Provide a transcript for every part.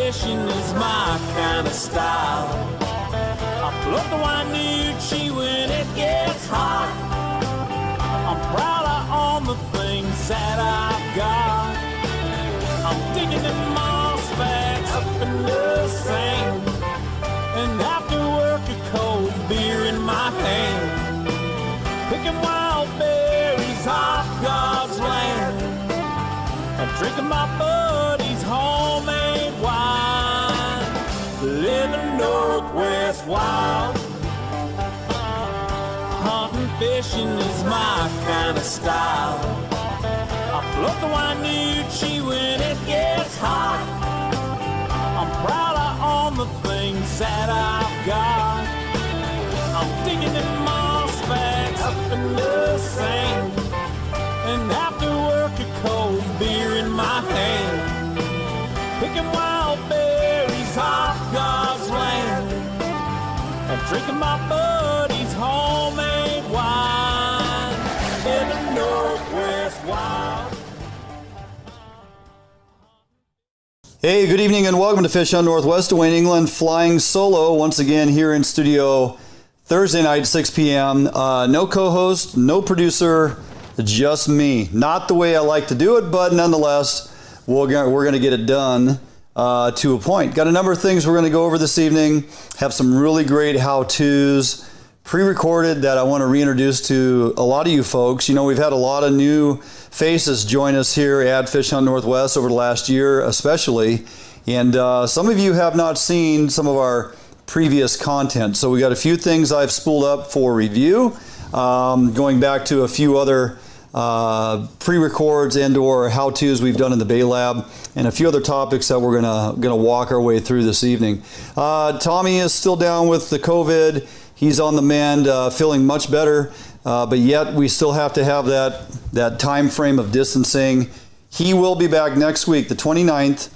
fishing is my kind of style. I float the Wdfw when it gets hot. I'm proud of all the things that I've got. I'm digging in moss bags up in the sand, and after work a cold beer in my hand, picking wild berries off God's land, and drinking my buddy's homemade wine, living Northwest wild. Hunting, fishing is my kind of style. I float the Wdfw when it gets hot. I'm proud of all the things that I've got. I'm digging in moss bags up in the sand, and after work a cold beer in my hand, picking wild berries off God's land, and drinking my buddy's homemade wine, living Northwest wild. Hey, good evening and welcome to Fish on Northwest. Dwayne England flying solo once again here in studio Thursday night, 6 p.m. No co-host, no producer, just me. Not the way I like to do it, but nonetheless, we're going to get it done to a point. Got a number of things we're going to go over this evening. Have some really great how-tos pre-recorded that I want to reintroduce to a lot of you folks. You know, we've had a lot of new faces join us here at Fish on Northwest over the last year especially, and some of you have not seen some of our previous content, so we got a few things I've spooled up for review, going back to a few other pre-records and or how-tos we've done in the Bay Lab, and a few other topics that we're gonna walk our way through this evening. Tommy is still down with the COVID. He's on the mend, feeling much better, but yet we still have to have that time frame of distancing. He will be back next week. The 29th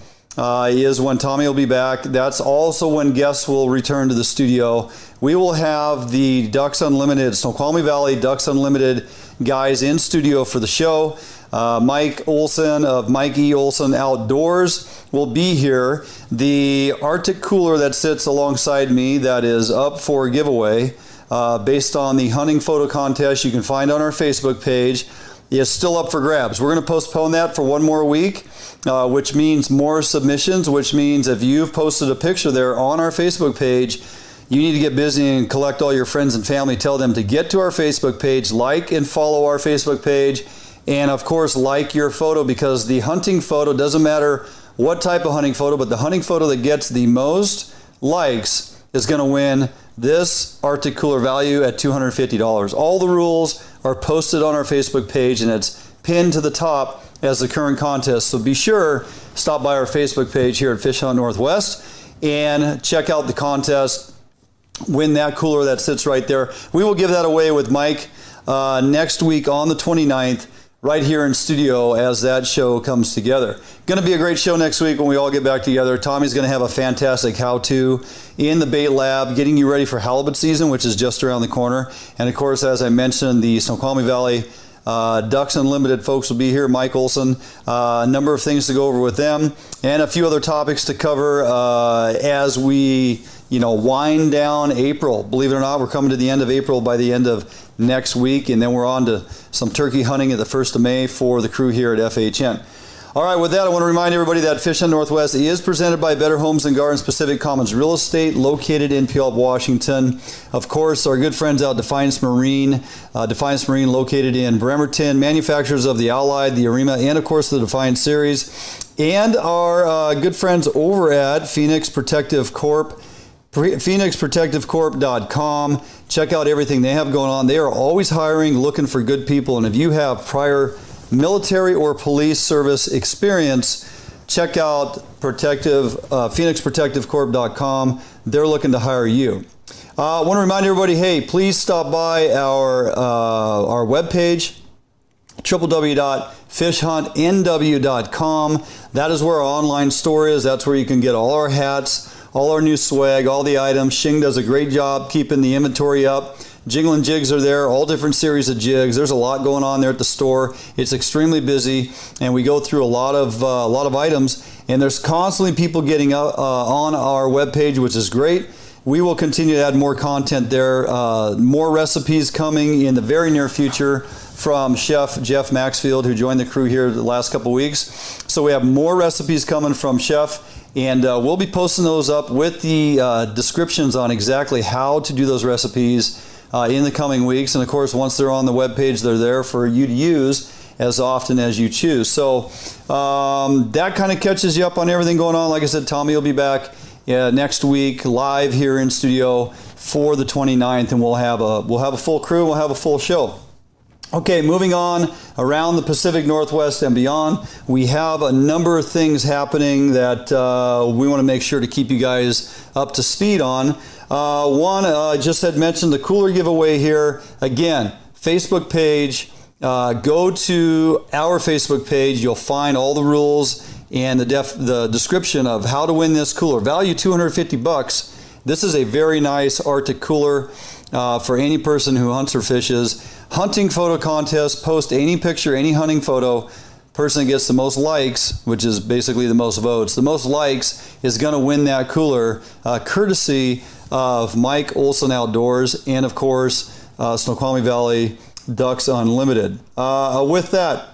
is when Tommy will be back. That's also when guests will return to the studio. We will have the Ducks Unlimited, Snoqualmie Valley Ducks Unlimited guys in studio for the show. Mike Olson of Mike E. Olson Outdoors will be here. The Arctic cooler that sits alongside me that is up for a giveaway based on the hunting photo contest you can find on our Facebook page is still up for grabs. We're going to postpone that for one more week, which means more submissions, which means if you've posted a picture there on our Facebook page, you need to get busy and collect all your friends and family. Tell them to get to our Facebook page, like and follow our Facebook page, and of course like your photo, because the hunting photo, doesn't matter what type of hunting photo, but the hunting photo that gets the most likes is going to win this Arctic cooler value at $250. All the rules are posted on our Facebook page and it's pinned to the top as the current contest. So be sure, stop by our Facebook page here at Fish Hunt Northwest and check out the contest. Win that cooler that sits right there. We will give that away with Mike next week on the 29th, right here in studio as that show comes together. Going to be a great show next week when we all get back together. Tommy's going to have a fantastic how-to in the bait lab, getting you ready for halibut season, which is just around the corner. And of course, as I mentioned, the Snoqualmie Valley Ducks Unlimited folks will be here. Mike Olson, a number of things to go over with them, and a few other topics to cover as we wind down April. Believe it or not, we're coming to the end of April by the end of next week, and then we're on to some turkey hunting at the 1st of May for the crew here at FHN. All right, with that, I want to remind everybody that Fish on Northwest is presented by Better Homes and Gardens Pacific Commons Real Estate, located in Puyallup, Washington. Of course, our good friends out Defiance Marine, located in Bremerton, manufacturers of the Allied, the Arima, and of course the Defiance series, and our good friends over at Phoenix Protective Corp, phoenixprotectivecorp.com. Check out everything they have going on. They are always hiring, looking for good people, and if you have prior military or police service experience, check out phoenixprotectivecorp.com. They're looking to hire you. I want to remind everybody, hey, please stop by our webpage, www.fishhuntnw.com. That is where our online store is. That's where you can get all our hats, all our new swag, all the items. Shing does a great job keeping the inventory up. Jinglin Jigs are there, all different series of jigs. There's a lot going on there at the store. It's extremely busy, and we go through a lot of items. And there's constantly people getting on our webpage, which is great. We will continue to add more content there. More recipes coming in the very near future from Chef Jeff Maxfield, who joined the crew here the last couple weeks. So we have more recipes coming from Chef, and we'll be posting those up with the descriptions on exactly how to do those recipes in the coming weeks. And of course, once they're on the webpage, they're there for you to use as often as you choose. So that kind of catches you up on everything going on. Like I said, Tommy will be back next week live here in studio for the 29th, and we'll have a full crew, we'll have a full show. Okay, moving on around the Pacific Northwest and beyond, we have a number of things happening that we want to make sure to keep you guys up to speed on. One, I just had mentioned the cooler giveaway here. Again, Facebook page. Go to our Facebook page. You'll find all the rules and the description of how to win this cooler. Value $250. This is a very nice Arctic cooler for any person who hunts or fishes. Hunting photo contest. Post any picture, any hunting photo. Person that gets the most likes, which is basically the most votes, the most likes is going to win that cooler, courtesy of Mike Olson Outdoors and, of course, Snoqualmie Valley Ducks Unlimited. With that,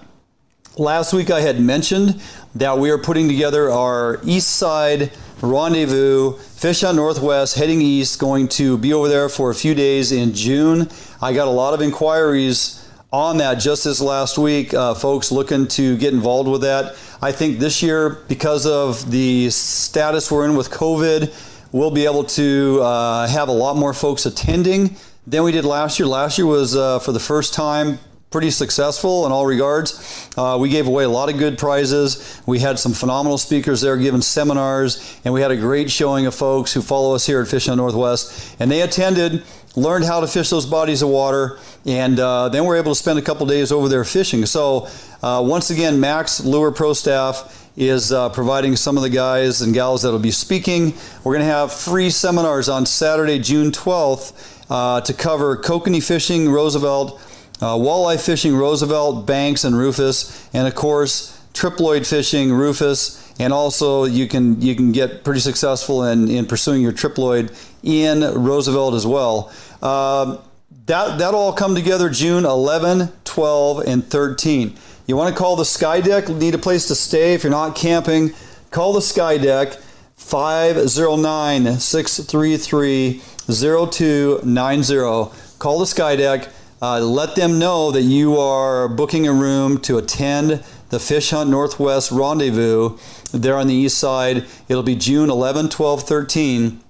last week I had mentioned that we are putting together our Eastside Rendezvous, Fish Hunt Northwest, heading east, going to be over there for a few days in June. I got a lot of inquiries on that just this last week, folks looking to get involved with that. I think this year, because of the status we're in with COVID, we'll be able to have a lot more folks attending than we did last year. Last year was, for the first time, pretty successful in all regards. We gave away a lot of good prizes. We had some phenomenal speakers there giving seminars, and we had a great showing of folks who follow us here at Fish Hunt Northwest. And they attended, learned how to fish those bodies of water, and then we're able to spend a couple days over there fishing. So once again, Max Lure Pro Staff is providing some of the guys and gals that will be speaking. We're going to have free seminars on Saturday, June 12th to cover kokanee fishing, Roosevelt, walleye fishing, Roosevelt, Banks, and Rufus, and of course triploid fishing, Rufus, and also you can get pretty successful in pursuing your triploid in Roosevelt as well. That'll all come together June 11, 12, and 13. You want to call the Sky Deck, need a place to stay. If you're not camping, call the Sky Deck, 509-633-0290. Call the Sky Deck. Let them know that you are booking a room to attend the Fish Hunt Northwest Rendezvous there on the east side. It'll be June 11, 12, 13.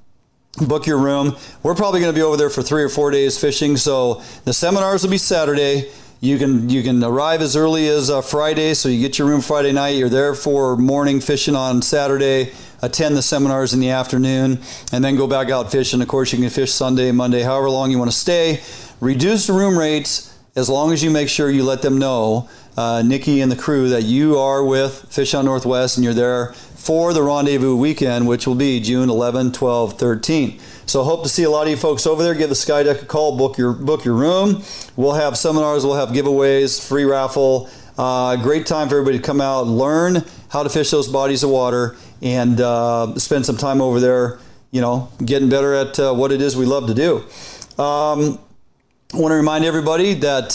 Book your room. We're probably going to be over there for 3 or 4 days fishing, so the seminars will be Saturday. You can arrive as early as Friday, so you get your room Friday night. You're there for morning fishing on Saturday, attend the seminars in the afternoon, and then go back out fishing. Of course, you can fish Sunday, Monday, however long you want to stay. Reduce the room rates as long as you make sure you let them know, Nikki and the crew, that you are with Fish Hunt Northwest and you're there for the rendezvous weekend, which will be June 11, 12, 13. So hope to see a lot of you folks over there. Give the Sky Deck a call, book your room. We'll have seminars, we'll have giveaways, free raffle. Great time for everybody to come out, learn how to fish those bodies of water, and spend some time over there, getting better at what it is we love to do. I want to remind everybody that,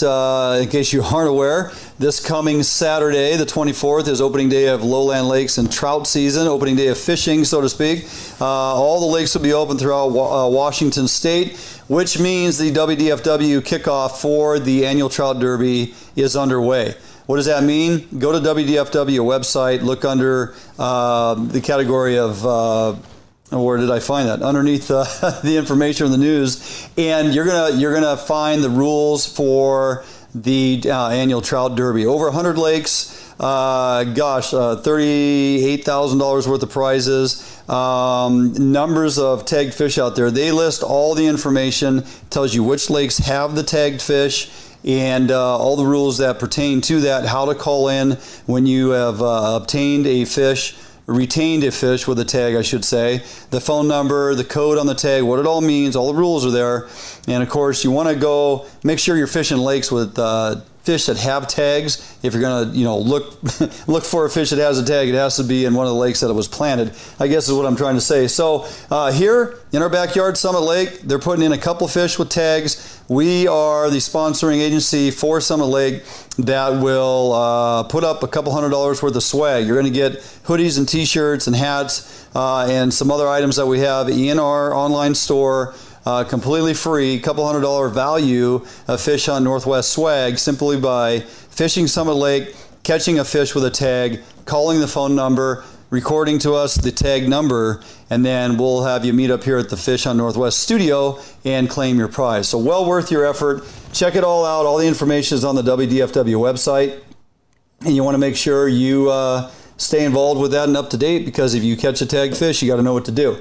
in case you aren't aware, this coming Saturday, the 24th, is opening day of Lowland Lakes and trout season, opening day of fishing, so to speak. All the lakes will be open throughout Washington State, which means the Wdfw kickoff for the annual Trout Derby is underway. What does that mean? Go to Wdfw website, look under the category of where did I find that? Underneath the information in the news, and you're gonna find the rules for the annual Trout Derby. Over 100 lakes, $38,000 worth of prizes, numbers of tagged fish out there. They list all the information, tells you which lakes have the tagged fish, and all the rules that pertain to that, how to call in when you have obtained a fish retained a fish with a tag, I should say. The phone number, the code on the tag, what it all means, all the rules are there. And of course, you want to go make sure you're fishing lakes with fish that have tags. If you're going to, look for a fish that has a tag, it has to be in one of the lakes that it was planted, I guess is what I'm trying to say. So here in our backyard, Summit Lake, they're putting in a couple fish with tags. We are the sponsoring agency for Summit Lake that will put up a couple $100 worth of swag. You're going to get hoodies and t-shirts and hats and some other items that we have in our online store. Completely free, couple $100 value of Fish Hunt Northwest swag simply by fishing Summit Lake, catching a fish with a tag, calling the phone number, recording to us the tag number, and then we'll have you meet up here at the Fish Hunt Northwest studio and claim your prize. So well worth your effort. Check it all out. All the information is on the Wdfw website, and you want to make sure you stay involved with that and up to date, because if you catch a tagged fish, you got to know what to do.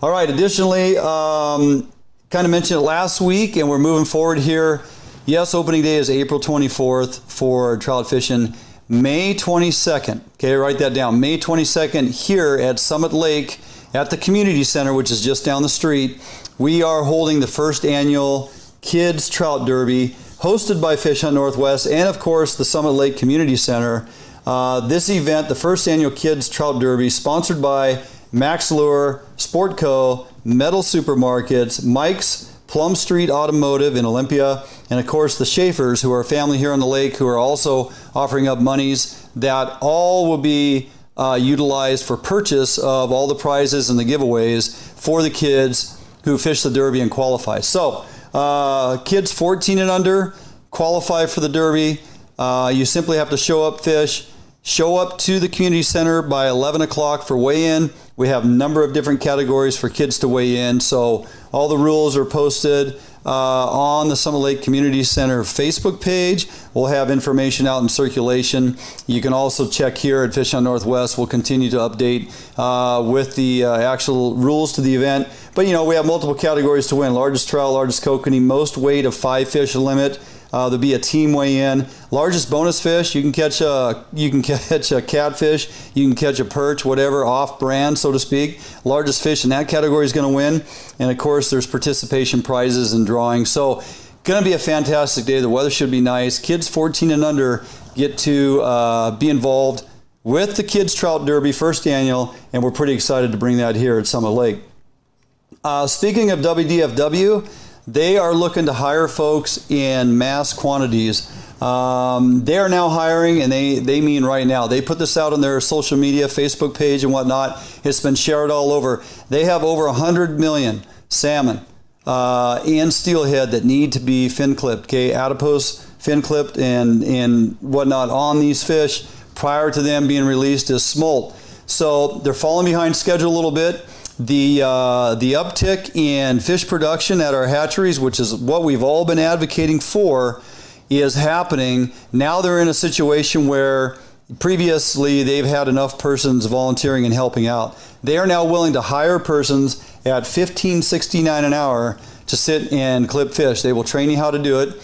All right, additionally, kind of mentioned it last week, and we're moving forward here. Yes, opening day is April 24th for trout fishing. May 22nd, okay, write that down. May 22nd here at Summit Lake at the Community Center, which is just down the street. We are holding the first annual Kids Trout Derby, hosted by Fish Hunt Northwest and, of course, the Summit Lake Community Center. This event, the first annual Kids Trout Derby, sponsored by Max Lure, Sportco, Metal Supermarkets, Mike's, Plum Street Automotive in Olympia, and of course the Schaefers, who are a family here on the lake, who are also offering up monies that all will be utilized for purchase of all the prizes and the giveaways for the kids who fish the Derby and qualify. So kids 14 and under qualify for the Derby. You simply have to show up, fish, show up to the community center by 11 o'clock for weigh-in. We have a number of different categories for kids to weigh in. So all the rules are posted on the Summit Lake Community Center Facebook page. We'll have information out in circulation. You can also check here at Fish Hunt Northwest. We'll continue to update with the actual rules to the event. But we have multiple categories to win. Largest trout, largest kokanee, most weight of 5 fish limit. There'll be a team weigh-in. Largest bonus fish, you can catch a catfish, you can catch a perch, whatever, off-brand, so to speak. Largest fish in that category is going to win. And of course, there's participation prizes and drawings. So, going to be a fantastic day. The weather should be nice. Kids 14 and under get to be involved with the Kids Trout Derby, first annual, and we're pretty excited to bring that here at Summit Lake. Speaking of WDFW, they are looking to hire folks in mass quantities. They are now hiring, and they mean right now. They put this out on their social media, Facebook page and whatnot. It's been shared all over. They have over 100 million salmon and steelhead that need to be fin clipped, okay? Adipose fin clipped and whatnot on these fish prior to them being released as smolt. So they're falling behind schedule a little bit. The uptick in fish production at our hatcheries, which is what we've all been advocating for, is happening. Now they're in a situation where previously they've had enough persons volunteering and helping out. They are now willing to hire persons at $15.69 an hour to sit and clip fish. They will train you how to do it.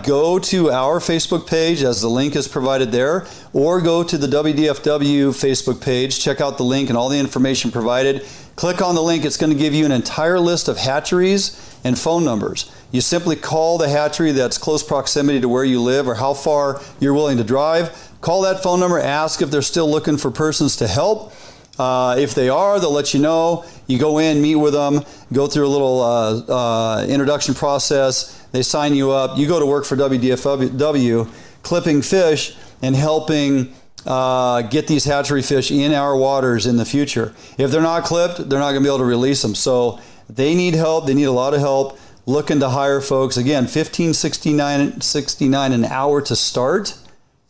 Go to our Facebook page, as the link is provided there, or go to the WDFW Facebook page. Check out the link and all the information provided. Click on the link. It's going to give you an entire list of hatcheries and phone numbers. You simply call the hatchery that's close proximity to where you live or how far you're willing to drive. Call that phone number, ask if they're still looking for persons to help. If they are, they'll let you know. You go in, meet with them, go through a little introduction process. They sign you up. You go to work for WDFW, clipping fish and helping get these hatchery fish in our waters in the future. If they're not clipped, they're not going to be able to release them. So they need help. They need a lot of help. Looking to hire folks. Again, $15.69 an hour to start.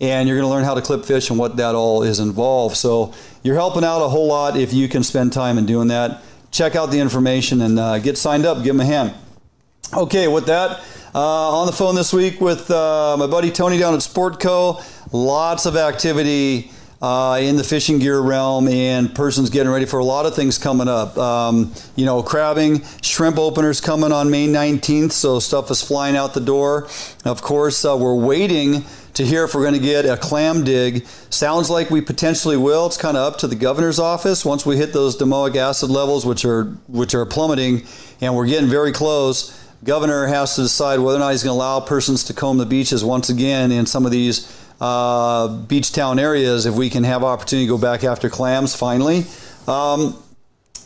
And you're going to learn how to clip fish and what that all is involved. So you're helping out a whole lot if you can spend time in doing that. Check out the information and get signed up. Give them a hand. Okay, with that, on the phone this week with my buddy Tony down at Sportco. Lots of activity in the fishing gear realm, and persons getting ready for a lot of things coming up. Crabbing, shrimp openers coming on May 19th, so stuff is flying out the door. Of course, we're waiting to hear if we're going to get a clam dig. Sounds like we potentially will. It's kind of up to the governor's office once we hit those domoic acid levels, which are plummeting, and we're getting very close. Governor has to decide whether or not he's going to allow persons to comb the beaches once again in some of these beach town areas, if we can have opportunity to go back after clams finally.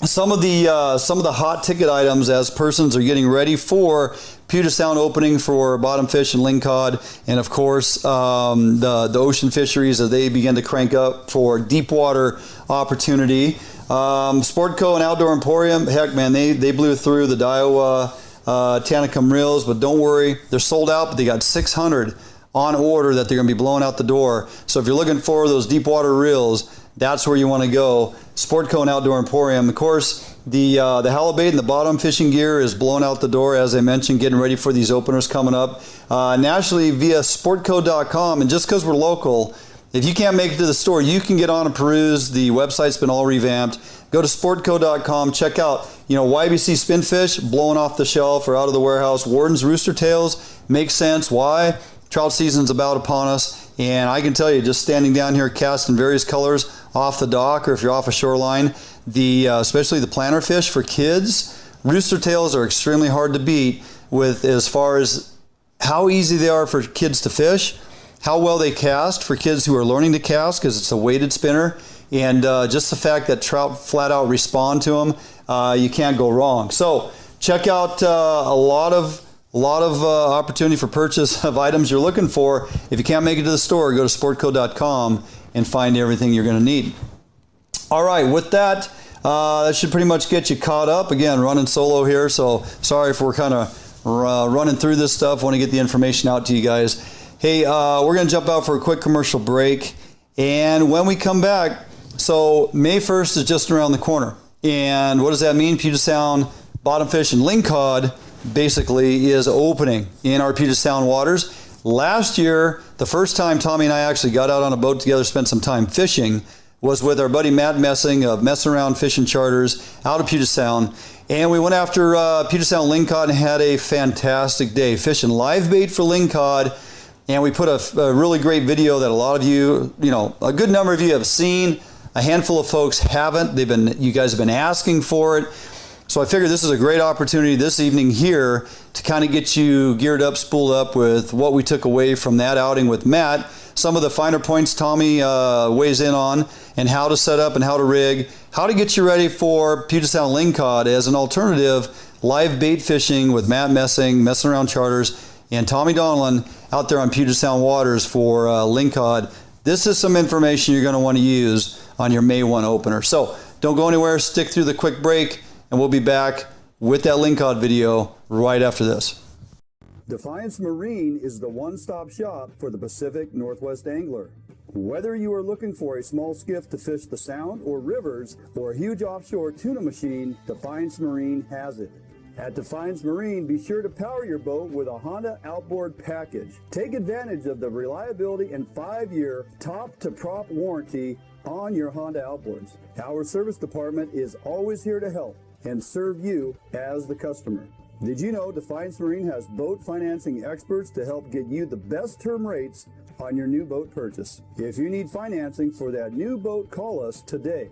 Some of the hot ticket items as persons are getting ready for Puget Sound opening for bottom fish and lingcod, and of course the ocean fisheries as they begin to crank up for deep water opportunity. Sportco and Outdoor Emporium, heck man, they blew through the Daiwa Tanakim reels, but don't worry, they're sold out, but they got 600 on order that they're going to be blowing out the door. So if you're looking for those deep water reels, that's where you want to go. Sportco and Outdoor Emporium. Of course, the halibut and the bottom fishing gear is blowing out the door, as I mentioned, getting ready for these openers coming up nationally via sportco.com. And just because we're local, if you can't make it to the store, you can get on and peruse. The website's been all revamped. Go to sportco.com, check out, YBC spinfish blowing off the shelf or out of the warehouse. Warden's rooster tails makes sense. Why? Trout season's about upon us, and I can tell you, just standing down here casting various colors off the dock, or if you're off a shoreline, especially the planter fish for kids, rooster tails are extremely hard to beat with as far as how easy they are for kids to fish, how well they cast for kids who are learning to cast because it's a weighted spinner, and just the fact that trout flat out respond to them, you can't go wrong. So check out a lot of opportunity for purchase of items you're looking for. If you can't make it to the store, go to sportco.com and find everything you're going to need. All right, with that, that should pretty much get you caught up. Again, running solo here, so sorry if we're kind of running through this stuff. Want to get the information out to you guys. Hey, we're going to jump out for a quick commercial break, and when we come back, so May 1st is just around the corner. And what does that mean? Puget Sound bottom fish and lingcod basically is opening in our Puget Sound waters. Last year, the first time Tommy and I actually got out on a boat together, spent some time fishing, was with our buddy Matt Messing of Messing Around Fishing Charters out of Puget Sound. And we went after Puget Sound lingcod and had a fantastic day fishing live bait for lingcod. And we put a really great video that a lot of you, a good number of you have seen. A handful of folks haven't. You guys have been asking for it. So I figured this is a great opportunity this evening here to kind of get you geared up, spooled up with what we took away from that outing with Matt. Some of the finer points Tommy weighs in on, and how to set up and how to rig, how to get you ready for Puget Sound lingcod as an alternative live bait fishing with Matt Messing, Messing Around Charters, and Tommy Donlan out there on Puget Sound waters for lingcod. This is some information you're going to want to use on your May 1 opener. So don't go anywhere, stick through the quick break, and we'll be back with that lingcod video right after this. Defiance Marine is the one-stop shop for the Pacific Northwest angler. Whether you are looking for a small skiff to fish the Sound or rivers, or a huge offshore tuna machine, Defiance Marine has it. At Defiance Marine, be sure to power your boat with a Honda outboard package. Take advantage of the reliability and 5-year top-to-prop warranty on your Honda outboards. Our service department is always here to help and serve you as the customer. Did you know Defiance Marine has boat financing experts to help get you the best term rates on your new boat purchase? If you need financing for that new boat, call us today.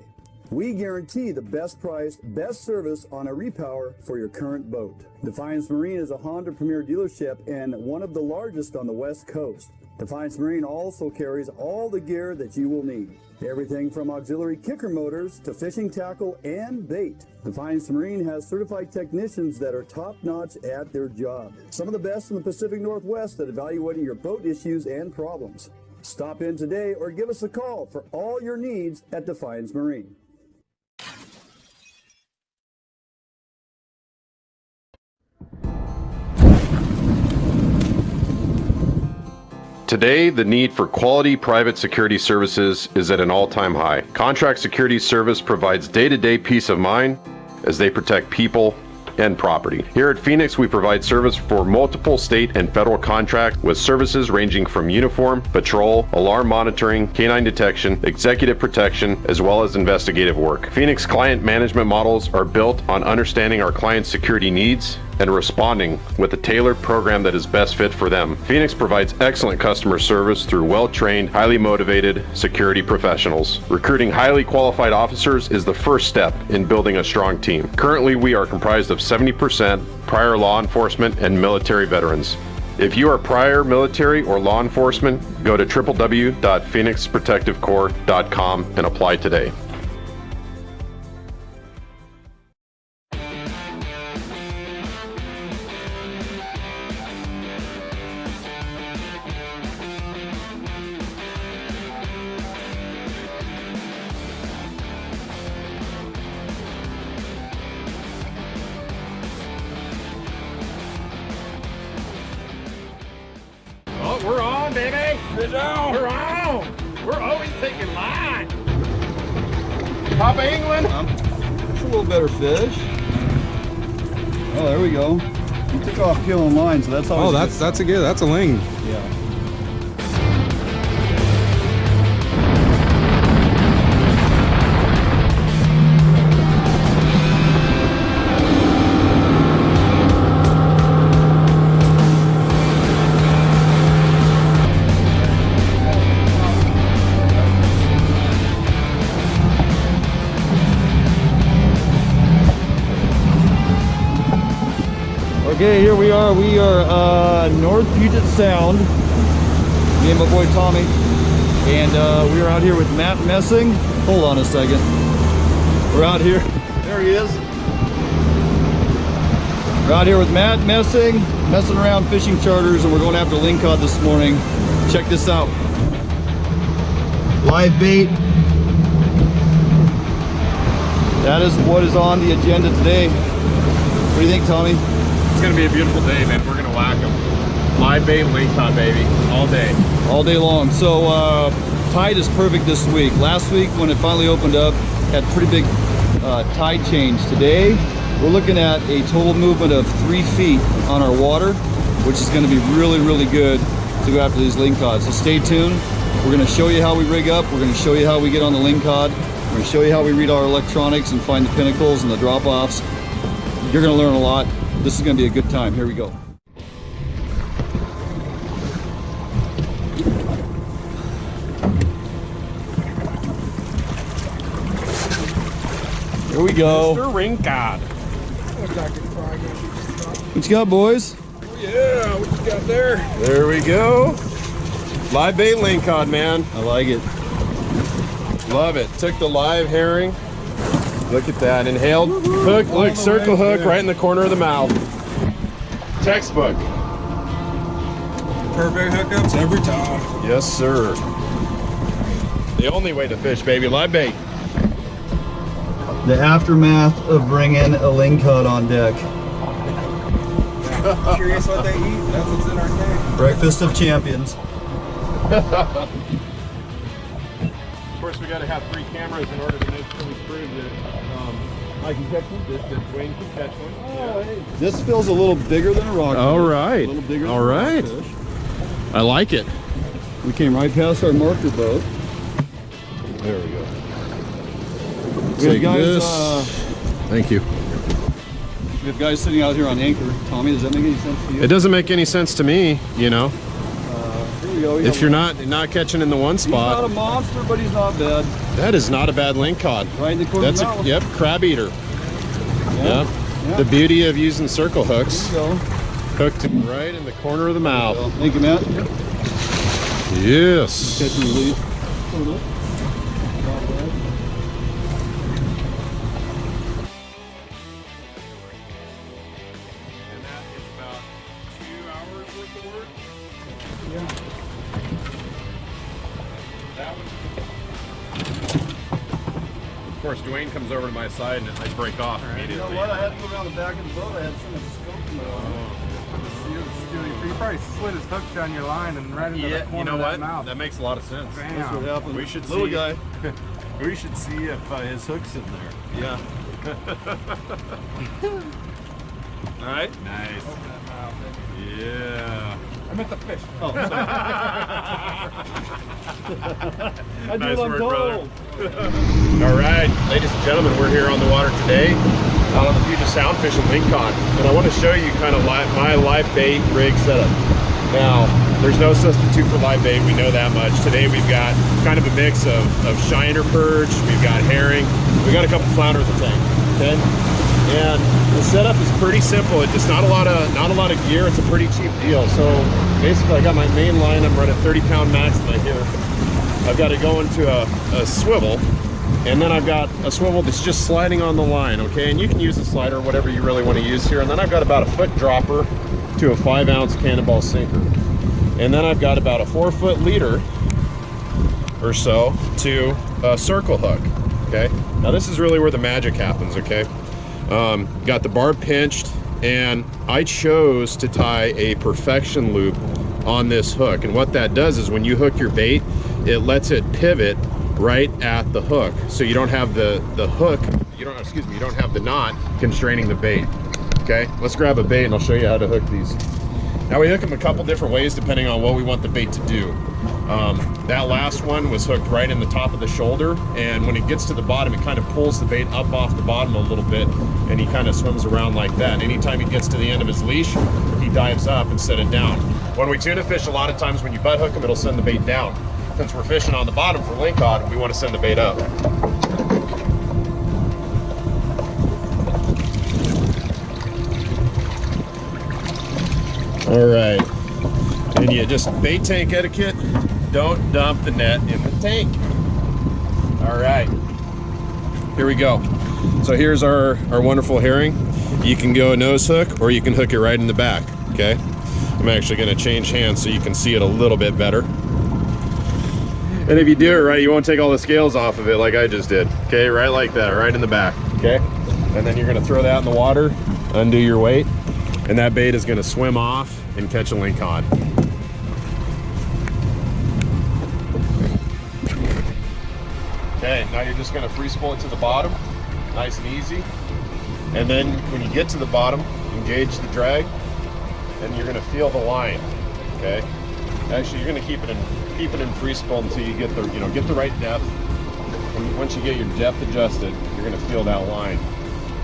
We guarantee the best price, best service on a repower for your current boat. Defiance Marine is a Honda Premier dealership and one of the largest on the West Coast. Defiance Marine also carries all the gear that you will need. Everything from auxiliary kicker motors to fishing tackle and bait. Defiance Marine has certified technicians that are top-notch at their job. Some of the best in the Pacific Northwest at evaluating your boat issues and problems. Stop in today or give us a call for all your needs at Defiance Marine. Today, the need for quality private security services is at an all-time high. Contract Security Service provides day-to-day peace of mind as they protect people and property. Here at Phoenix, we provide service for multiple state and federal contracts with services ranging from uniform, patrol, alarm monitoring, canine detection, executive protection, as well as investigative work. Phoenix client management models are built on understanding our clients' security needs and responding with a tailored program that is best fit for them. Phoenix provides excellent customer service through well-trained, highly motivated security professionals. Recruiting highly qualified officers is the first step in building a strong team. Currently, we are comprised of 70% prior law enforcement and military veterans. If you are prior military or law enforcement, go to www.phoenixprotectivecorps.com and apply today. We're on, baby. We're on. We're always taking line. Papa England. That's a little better fish. Oh, there we go. You took off killing line, so that's always That's a good. That's a ling. Yeah. Okay, here we are. We are North Puget Sound. Me and my boy Tommy. And we are out here with Matt Messing. Hold on a second. We're out here. There he is. We're out here with Matt Messing, messing around fishing charters, and we're going after Lingcod this morning. Check this out. Live bait. That is what is on the agenda today. What do you think, Tommy? It's gonna be a beautiful day, man. We're gonna whack them. Live bait, Lingcod, baby, all day. All day long. So tide is perfect this week. Last week when it finally opened up, had pretty big tide change. Today we're looking at a total movement of 3 feet on our water, which is going to be really, really good to go after these lingcods. So stay tuned. We're going to show you how we rig up. We're going to show you how we get on the lingcod. We're going to show you how we read our electronics and find the pinnacles and the drop-offs. You're going to learn a lot. This is going to be a good time. Here we go. Here we go. Mr. Lingcod. What you got, boys? Oh, yeah, what you got there? There we go. Live bait Lingcod, man. I like it. Love it. Took the live herring. Look at that. Inhaled. Hook. Look, circle hook right in the corner of the mouth. Textbook. Perfect hookups every time. Yes, sir. The only way to fish, baby. Live bait. The aftermath of bringing a lingcod on deck. Curious what they eat. That's what's in our tank. Breakfast of champions. Of course, we got to have 3 cameras in order to make sure we prove that I can catch one. That Dwayne can catch one. Oh, hey. This feels a little bigger than a rockfish. All right. A little bigger than All right. a rockfish. I like it. We came right past our marker boat. There we go. We have guys. This. Thank you. We have guys sitting out here on anchor. Tommy, does that make any sense to you? It doesn't make any sense to me, you know. Here we go. If you're not catching in the one He's not spot, a monster, but he's not bad. that is not a bad lingcod. Right in the corner. That's of the mouth. yep, crab eater. Yeah. Yep. Yeah. The beauty of using circle hooks, There you go. hooked right in the corner of the mouth. Thank you, Matt. Yes. Catching the lead. And that is about 2 hours worth of work. Yeah. That one. Of course, Dwayne comes over to my side and I break off You immediately. know what? I had to go around the back of the boat. I had so much scope in my arm. You probably slid his hook down your line and right into the Yeah, corner you know of that what? mouth. That makes a lot of sense. That's what Bam. happened. We should Little see. guy. We should see if his hook's in there. Yeah. All right. Nice. Yeah. I meant the fish. Oh, sorry. I do Nice what I'm work, told. brother. All right, ladies and gentlemen, we're here on the water today out on the Puget Sound fishing Lingcod, and I want to show you kind of my live bait rig setup. Now, there's no substitute for live bait, we know that much. Today we've got kind of a mix of shiner perch, we've got herring, we've got a couple flounders in the tank, okay? And the setup is pretty simple. It's not a lot of gear. It's a pretty cheap deal. So basically, I got my main line. I'm running 30-pound maxima here. I've got it going to a swivel, and then I've got a swivel that's just sliding on the line. Okay, and you can use a slider, whatever you really want to use here. And then I've got about a foot dropper to a 5-ounce cannonball sinker, and then I've got about a 4-foot leader or so to a circle hook. Okay, now this is really where the magic happens. Okay. Got the barb pinched, and I chose to tie a perfection loop on this hook. And what that does is when you hook your bait, it lets it pivot right at the hook. So you don't have the hook, you don't have the knot constraining the bait. Okay, let's grab a bait and I'll show you how to hook these. Now we hook them a couple different ways depending on what we want the bait to do. That last one was hooked right in the top of the shoulder, and when it gets to the bottom, it kind of pulls the bait up off the bottom a little bit, and he kind of swims around like that. And anytime he gets to the end of his leash, he dives up and set it down. When we tuna fish, a lot of times when you butt hook him, it'll send the bait down. Since we're fishing on the bottom for lingcod, we want to send the bait up. All right, and you just bait tank etiquette, don't dump the net in the tank. All right, here we go. So here's our wonderful herring. You can go nose hook or you can hook it right in the back, okay? I'm actually gonna change hands so you can see it a little bit better. And if you do it right, you won't take all the scales off of it like I just did, okay? Right like that, right in the back, okay? And then you're gonna throw that in the water, undo your weight, and that bait is gonna swim off and catch a lingcod. Okay, now you're just gonna free spool it to the bottom, nice and easy. And then when you get to the bottom, engage the drag, and you're gonna feel the line, okay? Actually, you're gonna keep it in free spool until you get the, get the right depth. And once you get your depth adjusted, you're gonna feel that line.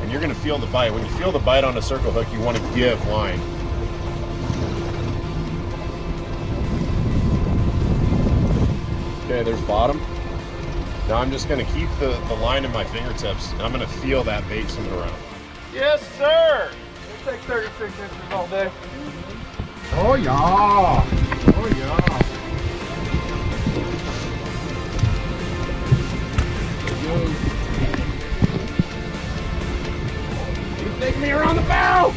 And you're gonna feel the bite. When you feel the bite on a circle hook, you wanna give line. Okay, there's bottom. Now I'm just gonna keep the line in my fingertips, and I'm gonna feel that bait swimming around. Yes, sir! It'll take 36 inches all day. Oh yeah! Oh yeah! You take me around the bow!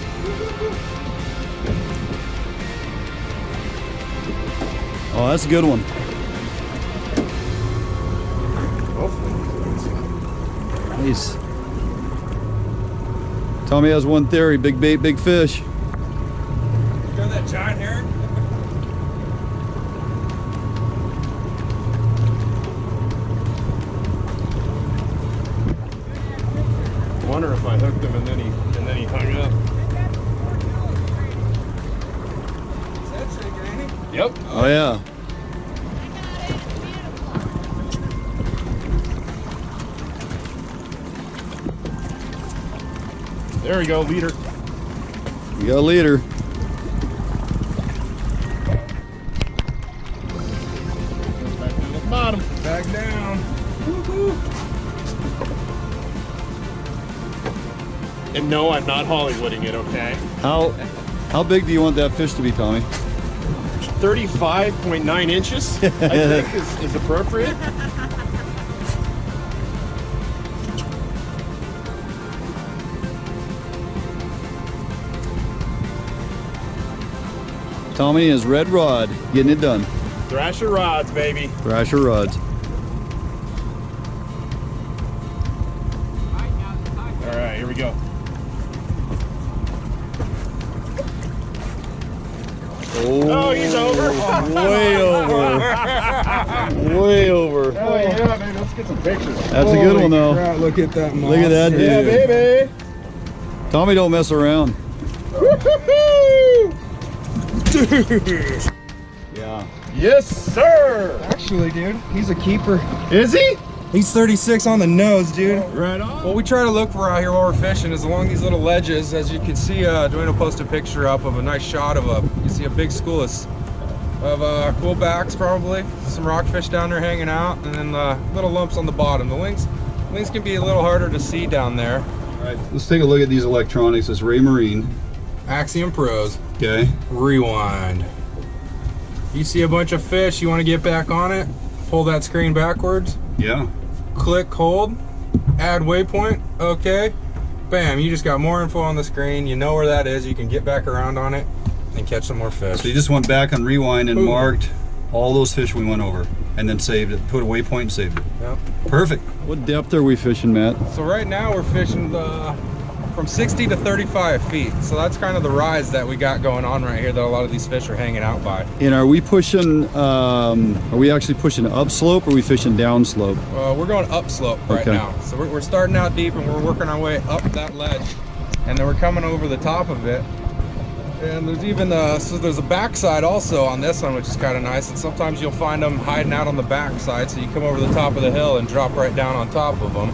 Oh, that's a good one. Nice. Tommy has one theory: big bait, big fish. Got that giant herring? I wonder if I hooked him and then he hung up. Is that shaking, ain't he? Yep. Oh yeah. There we go, leader. You got a leader. Back to the bottom. Back down. And no, I'm not Hollywooding it, okay? How big do you want that fish to be, Tommy? 35.9 inches, I think is appropriate. Tommy is red rod, getting it done. Thrasher rods, baby. Thrasher rods. All right, here we go. Oh, he's over. Way over. Way over. Oh yeah, man, let's get some pictures. That's a good one though. Crap, look at that moss. Look at that dude. Yeah, baby. Tommy don't mess around. Dude. Yeah. Yes, sir. Actually, dude, he's a keeper. Is he? He's 36 on the nose, dude. Right on. What we try to look for out here while we're fishing is along these little ledges. As you can see, Dwayne will post a picture up of a nice shot of you see a big school of cool backs, probably. Some rockfish down there hanging out, and then little lumps on the bottom. The lings can be a little harder to see down there. All right, let's take a look at these electronics. It's Ray Marine. Axiom Pros. Okay. Rewind. You see a bunch of fish, you want to get back on it, pull that screen backwards. Yeah. Click, hold, add waypoint, okay. Bam, you just got more info on the screen. You know where that is. You can get back around on it and catch some more fish. So you just went back on rewind and Boom. marked all those fish we went over and then saved it, put a waypoint and saved it. Yep. Perfect. What depth are we fishing, Matt? So right now we're fishing from 60 to 35 feet. So that's kind of the rise that we got going on right here that a lot of these fish are hanging out by. And are we pushing, are we actually pushing upslope or are we fishing downslope? We're going upslope right Okay. now. So we're starting out deep and we're working our way up that ledge. And then we're coming over the top of it. And there's even, so there's a backside also on this one, which is kind of nice. And sometimes you'll find them hiding out on the backside. So you come over the top of the hill and drop right down on top of them.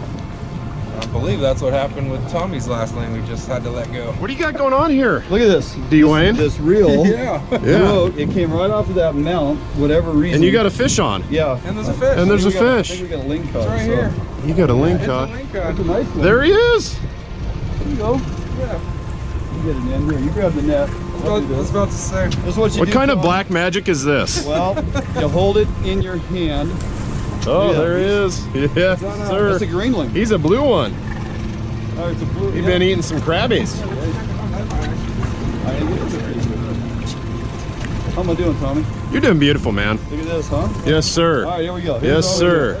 I believe that's what happened with Tommy's last lane. We just had to let go. What do you got going on here? Look at this. Dwayne? This reel. Yeah. Broke. It came right off of that mount, whatever reason. And you got a fish on. Yeah. And there's a fish. And there's a I fish. think we got a Lingcod. It's right here. You got a It's a Lingcod. Lingcod. That's a nice one. There he is. There you go. Yeah. You get it in here. You grab the net. I was about to say. This is what you What do, kind of Tom. black magic is this? Well, you hold it in your hand. Oh, Yeah. there he is. Yes, sir. That's a greenling. He's a blue one. Oh, it's a blue. He's been eating some crabbies. How am I doing, Tommy? You're doing beautiful, man. Look at this, huh? Yes, sir. All right, here we go. Yes, sir.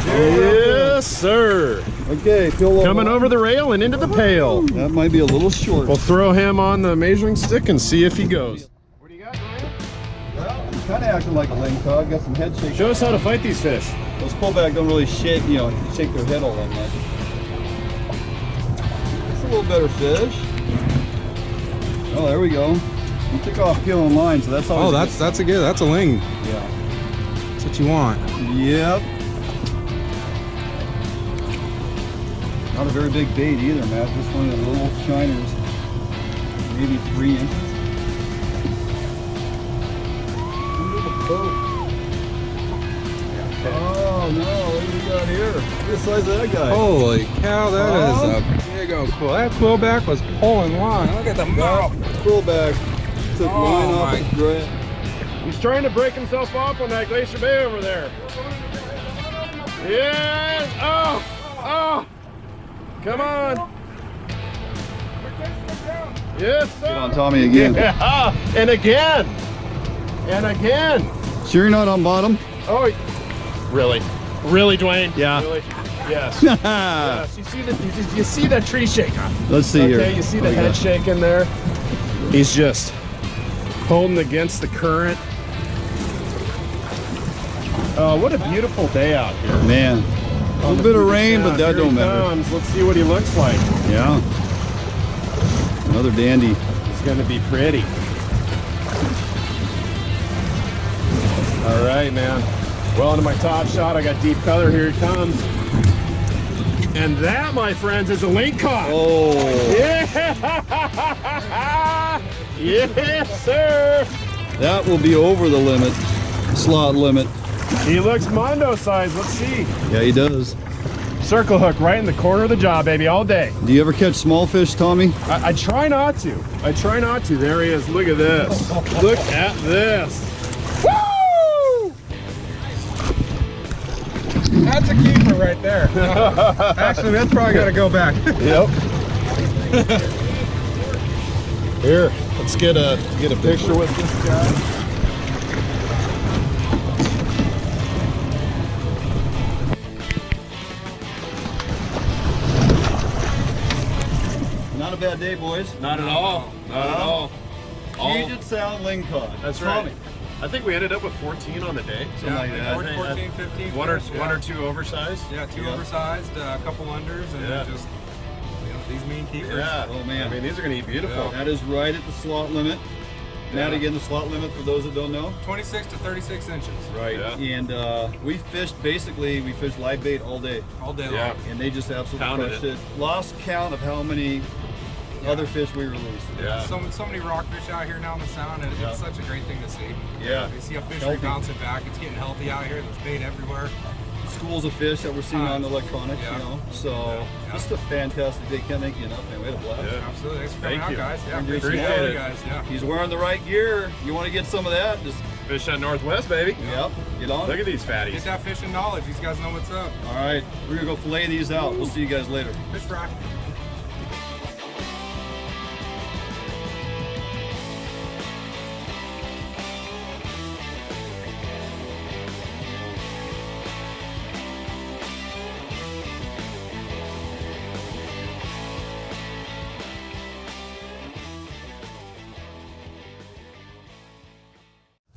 Yes, sir. Okay, feel a little Coming over the rail and into the pail. That might be a little short. We'll throw him on the measuring stick and see if he goes. What do you got, Ryan? Well, I'm kind of acting like a Lingcod. Got some head shake. Show us how to fight these fish. Those pullback don't really shake, shake their head all that much. It's a little better fish. Oh, there we go. You took off killing line, so that's always Oh, that's a good. That's a ling. yeah. That's what you want. Yep. Not a very big bait either, Matt. Just one of the little shiners. Maybe 3 inches. Under the boat. Oh no, what do we got here? Look at the size of that guy. Holy cow, that is a big old quill. That quillback was pulling line. Look at the mouth. Pullback. Took Oh, line off my- the thread. He's trying to break himself off on that Glacier Bay over there. Yes! Oh! Oh! Come on! Yes, sir! Get on Tommy again. Yeah! And again! And again! Sure you're not on bottom? Oh, really? Really, Dwayne? Yeah. Really? Yes. Yes. You see the tree shake? Let's see here. Okay, you see the What we head got? shaking there? He's just holding against the current. Oh, what a beautiful day out here. Man. A little bit of rain, but that don't matter. Comes. Let's see what he looks like. Yeah. Another dandy. He's going to be pretty. All right, man. Well, into my top shot, I got deep color. Here it comes. And that, my friends, is a Lingcod. Oh. Yeah! Yes, sir! That will be over the limit. Slot limit. He looks Mondo size. Let's see. Yeah, he does. Circle hook right in the corner of the jaw, baby, all day. Do you ever catch small fish, Tommy? I try not to. I try not to. There he is. Look at this. Look at this. Woo! That's a keeper right there. Actually, that's probably got to go back. Yep. Here, let's get a picture with this guy. Not a bad day, boys. Not at all. Not at all. Puget Sound Lingcod. That's Tommy. right. I think we ended up with 14 on the day. Something like that. 14, 15. One or fish, yeah. two oversized. Yeah, two oversized, a couple unders, and Yeah. then just these mean keepers. Yeah. Oh, man. I mean, these are going to eat beautiful. That is right at the slot limit. Matt, again, the slot limit for those that don't know? 26 to 36 inches. Right. Yeah. And we fished live bait all day. All day Yeah. long. And they just absolutely Counted crushed it. it. Lost count of how many other fish we released. Yeah. So many rockfish out here now in the sound, and it's such a great thing to see. Yeah. You see a fish Healthy. bouncing back. It's getting healthy out here. There's bait everywhere. Schools of fish that we're seeing on electronics, Yeah. you know. So Yeah. just a fantastic day. Can't thank you enough, man. We had a blast. Yeah. Absolutely. Thanks for Thank coming you. out, guys. Yeah, Appreciate appreciate it. it, guys. Yeah. He's wearing the right gear. You want to get some of that? Just Fish on Northwest, baby. yep, get on. Look at these Get fatties. that fishing knowledge. These guys know what's up. All right, we're gonna go fillet these out. We'll see you guys later. Fish fry.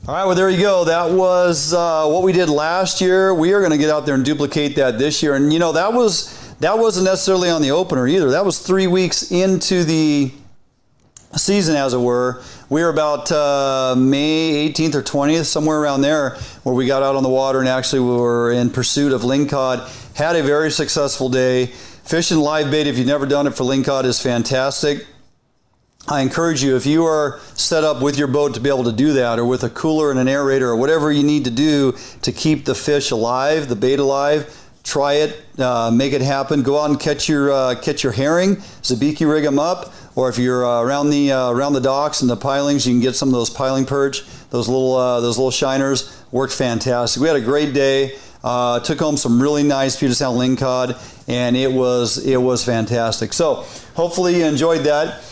All right, well, there you go. That was what we did last year. We are going to get out there and duplicate that this year. And, you know, that wasn't necessarily on the opener either. That was 3 weeks into the season, as it were. We were about May 18th or 20th, somewhere around there, where we got out on the water and actually we were in pursuit of lingcod. Had a very successful day. Fishing live bait, if you've never done it for lingcod, is fantastic. I encourage you, if you are set up with your boat to be able to do that, or with a cooler and an aerator, or whatever you need to do to keep the fish alive, the bait alive, try it, make it happen. Go out and catch your herring, sabiki rig them up, or if you're around the docks and the pilings, you can get some of those piling perch, those little shiners. Worked fantastic. We had a great day. Took home some really nice Puget Sound lingcod, and it was fantastic. So hopefully you enjoyed that.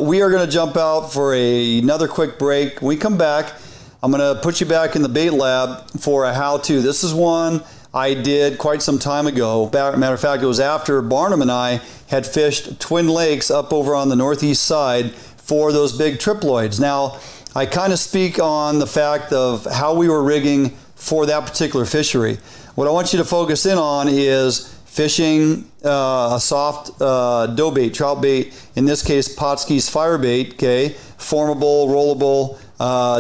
We are going to jump out for another quick break. When we come back, I'm going to put you back in the bait lab for a how-to. This is one I did quite some time ago. Matter of fact, it was after Barnum and I had fished Twin Lakes up over on the northeast side for those big triploids. Now, I kind of speak on the fact of how we were rigging for that particular fishery. What I want you to focus in on is fishing a soft dough bait, trout bait, in this case Pautzke's fire bait, okay, formable, rollable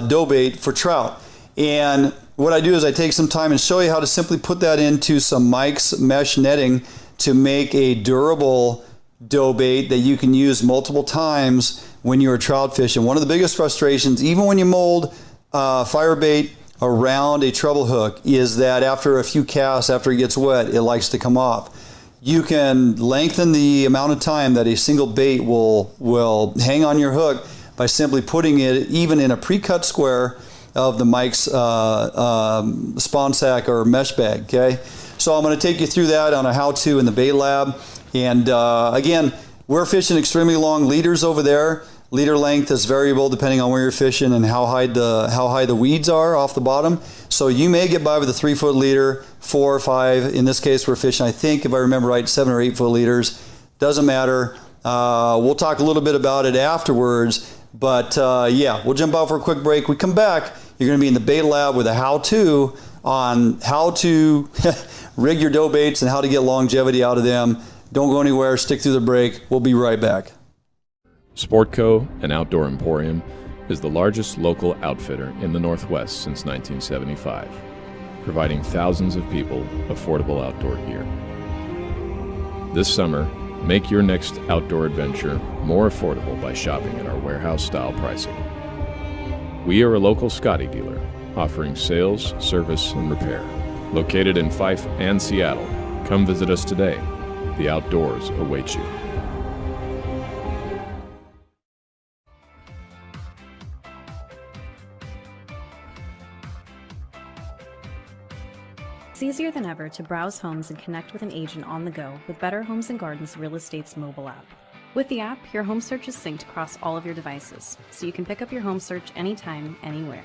dough bait for trout. And what I do is I take some time and show you how to simply put that into some Mike's mesh netting to make a durable dough bait that you can use multiple times when you're trout fishing. One of the biggest frustrations, even when you mold fire bait around a treble hook, is that after a few casts, after it gets wet, it likes to come off. You can lengthen the amount of time that a single bait will hang on your hook by simply putting it even in a pre-cut square of the Mike's spawn sack or mesh bag, okay? So I'm going to take you through that on a how-to in the bait lab. And again, we're fishing extremely long leaders over there. Leader length is variable depending on where you're fishing and how high the weeds are off the bottom. So you may get by with a 3-foot leader, 4 or 5. In this case, we're fishing, I think, if I remember right, 7 or 8 foot leaders. Doesn't matter. We'll talk a little bit about it afterwards. But yeah, we'll jump out for a quick break. We come back, you're going to be in the bait lab with a how-to on how to rig your dough baits and how to get longevity out of them. Don't go anywhere. Stick through the break. We'll be right back. Sportco, an outdoor emporium, is the largest local outfitter in the Northwest since 1975, providing thousands of people affordable outdoor gear. This summer, make your next outdoor adventure more affordable by shopping at our warehouse-style pricing. We are a local Scotty dealer, offering sales, service, and repair. Located in Fife and Seattle, come visit us today. The outdoors await you. It's easier than ever to browse homes and connect with an agent on the go with Better Homes and Gardens Real Estate's mobile app. With the app, your home search is synced across all of your devices, so you can pick up your home search anytime, anywhere.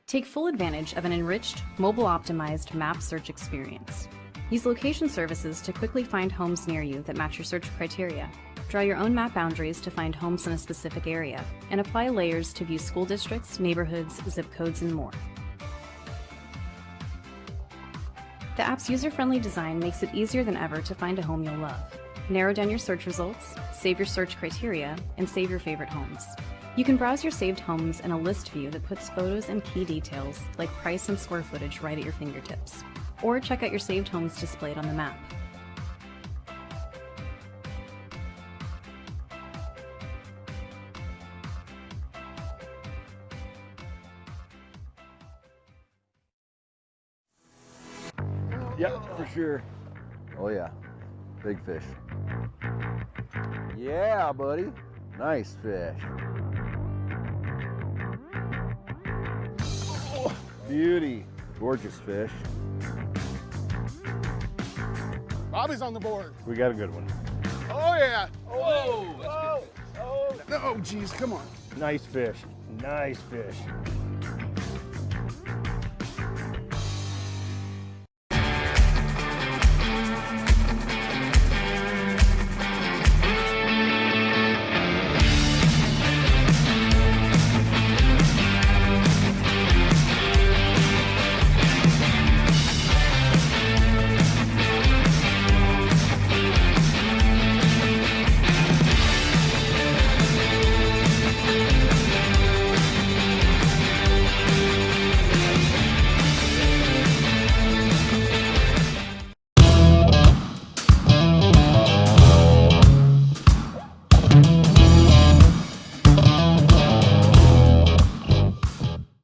Take full advantage of an enriched, mobile-optimized map search experience. Use location services to quickly find homes near you that match your search criteria. Draw your own map boundaries to find homes in a specific area, and apply layers to view school districts, neighborhoods, zip codes, and more. The app's user-friendly design makes it easier than ever to find a home you'll love. narrow down your search results, save your search criteria, and save your favorite homes. You can browse your saved homes in a list view that puts photos and key details like price and square footage right at your fingertips. Or check out your saved homes displayed on the map. Yep, for sure. Oh yeah, big fish. Yeah, buddy. Nice fish. Oh, beauty. Gorgeous fish. Bobby's on the board. We got a good one. Oh yeah. Whoa, Oh, oh, geez, come on. nice fish. Nice fish.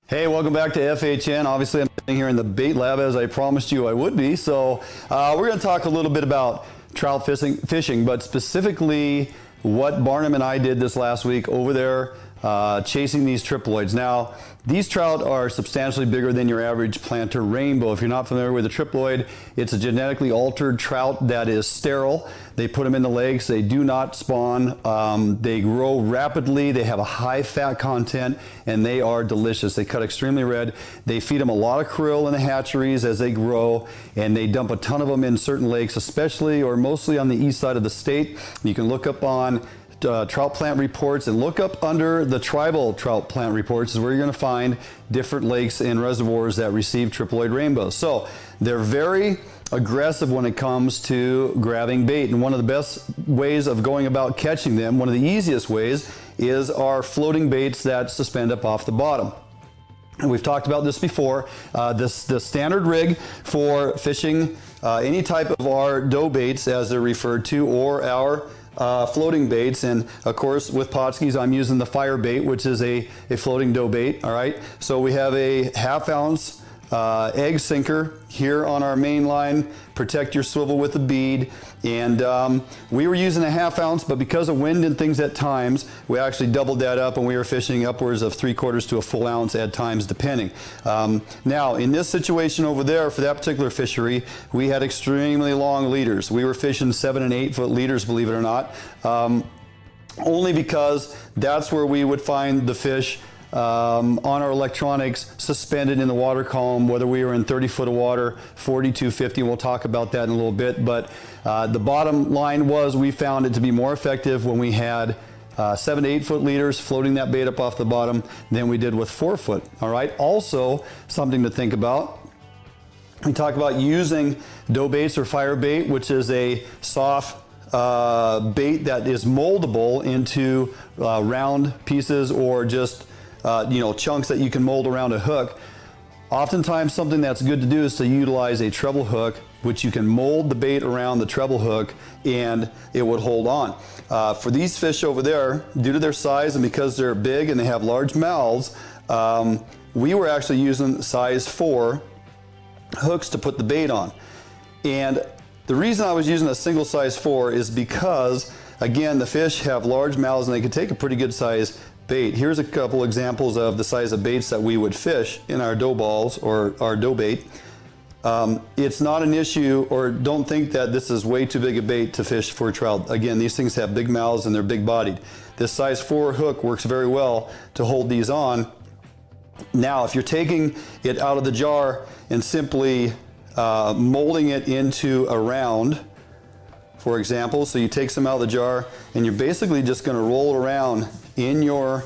Hey, welcome back to FHN. Obviously, I'm sitting here in the bait lab as I promised you I would be. So we're going to talk a little bit about trout fishing, but specifically what Barnum and I did this last week over there chasing these triploids. Now, these trout are substantially bigger than your average planter rainbow. If you're not familiar with a triploid, it's a genetically altered trout that is sterile. They put them in the lakes. They do not spawn. They grow rapidly. They have a high fat content, and they are delicious. They cut extremely red. They feed them a lot of krill in the hatcheries as they grow, and they dump a ton of them in certain lakes, especially or mostly on the east side of the state. You can look up on trout plant reports and look up under the tribal trout plant reports is where you're going to find different lakes and reservoirs that receive triploid rainbows. So they're very aggressive when it comes to grabbing bait, and one of the best ways of going about catching them, one of the easiest ways, is our floating baits that suspend up off the bottom. And we've talked about this before. The standard rig for fishing any type of our dough baits, as they're referred to, or our floating baits, and of course with Pautzke's I'm using the fire bait, which is a floating dough bait. All right, so we have a 1/2 ounce egg sinker here on our main line. Protect your swivel with a bead, and we were using a 1/2 ounce, but because of wind and things at times, we actually doubled that up, and we were fishing upwards of 3/4 to a full ounce at times, depending. Now, in this situation over there, for that particular fishery, we had extremely long leaders. We were fishing 7 and 8 foot leaders, believe it or not, only because that's where we would find the fish on our electronics suspended in the water column, whether we were in 30 foot of water, 40, 50, we'll talk about that in a little bit. But the bottom line was we found it to be more effective when we had 7 to 8 foot leaders floating that bait up off the bottom than we did with 4 foot. All right, also something to think about. We talk about using dough baits or fire bait, which is a soft bait that is moldable into round pieces or just chunks that you can mold around a hook. Oftentimes something that's good to do is to utilize a treble hook, which you can mold the bait around the treble hook and it would hold on. For these fish over there, due to their size and because they're big and they have large mouths, we were actually using size 4 hooks to put the bait on. And the reason I was using a single size 4 is because, again, the fish have large mouths and they can take a pretty good size bait. Here's a couple examples of the size of baits that we would fish in our dough balls or our dough bait. It's not an issue, or don't think that this is way too big a bait to fish for trout. Again, these things have big mouths and they're big bodied. This size 4 hook works very well to hold these on. Now, if you're taking it out of the jar and simply molding it into a round, for example, so you take some out of the jar and you're basically just going to roll it around in your